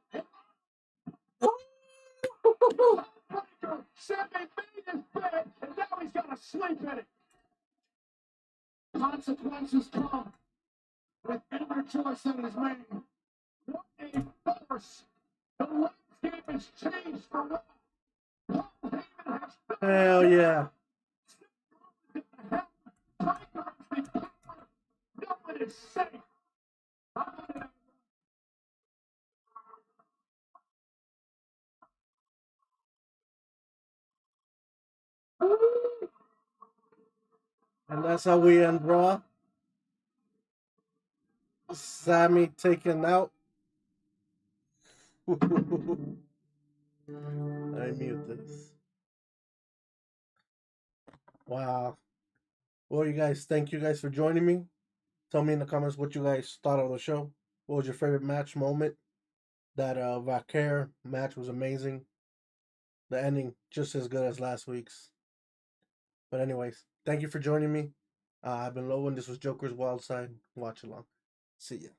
Sammy made his bed, and now he's got to sleep in it. Consequences come with every choice that is made. What a force! The landscape has changed for Raw. Paul Heyman has Hell yeah. no one is safe. And that's how we end Raw. Sammy taken out. I mute this. Wow. Well, you guys, thank you guys for joining me. Tell me in the comments what you guys thought of the show. What was your favorite match moment? That Vaquer match was amazing. The ending just as good as last week's. But anyways, thank you for joining me. I've been Low, and this was Joker's Wild Side. Watch along. See ya.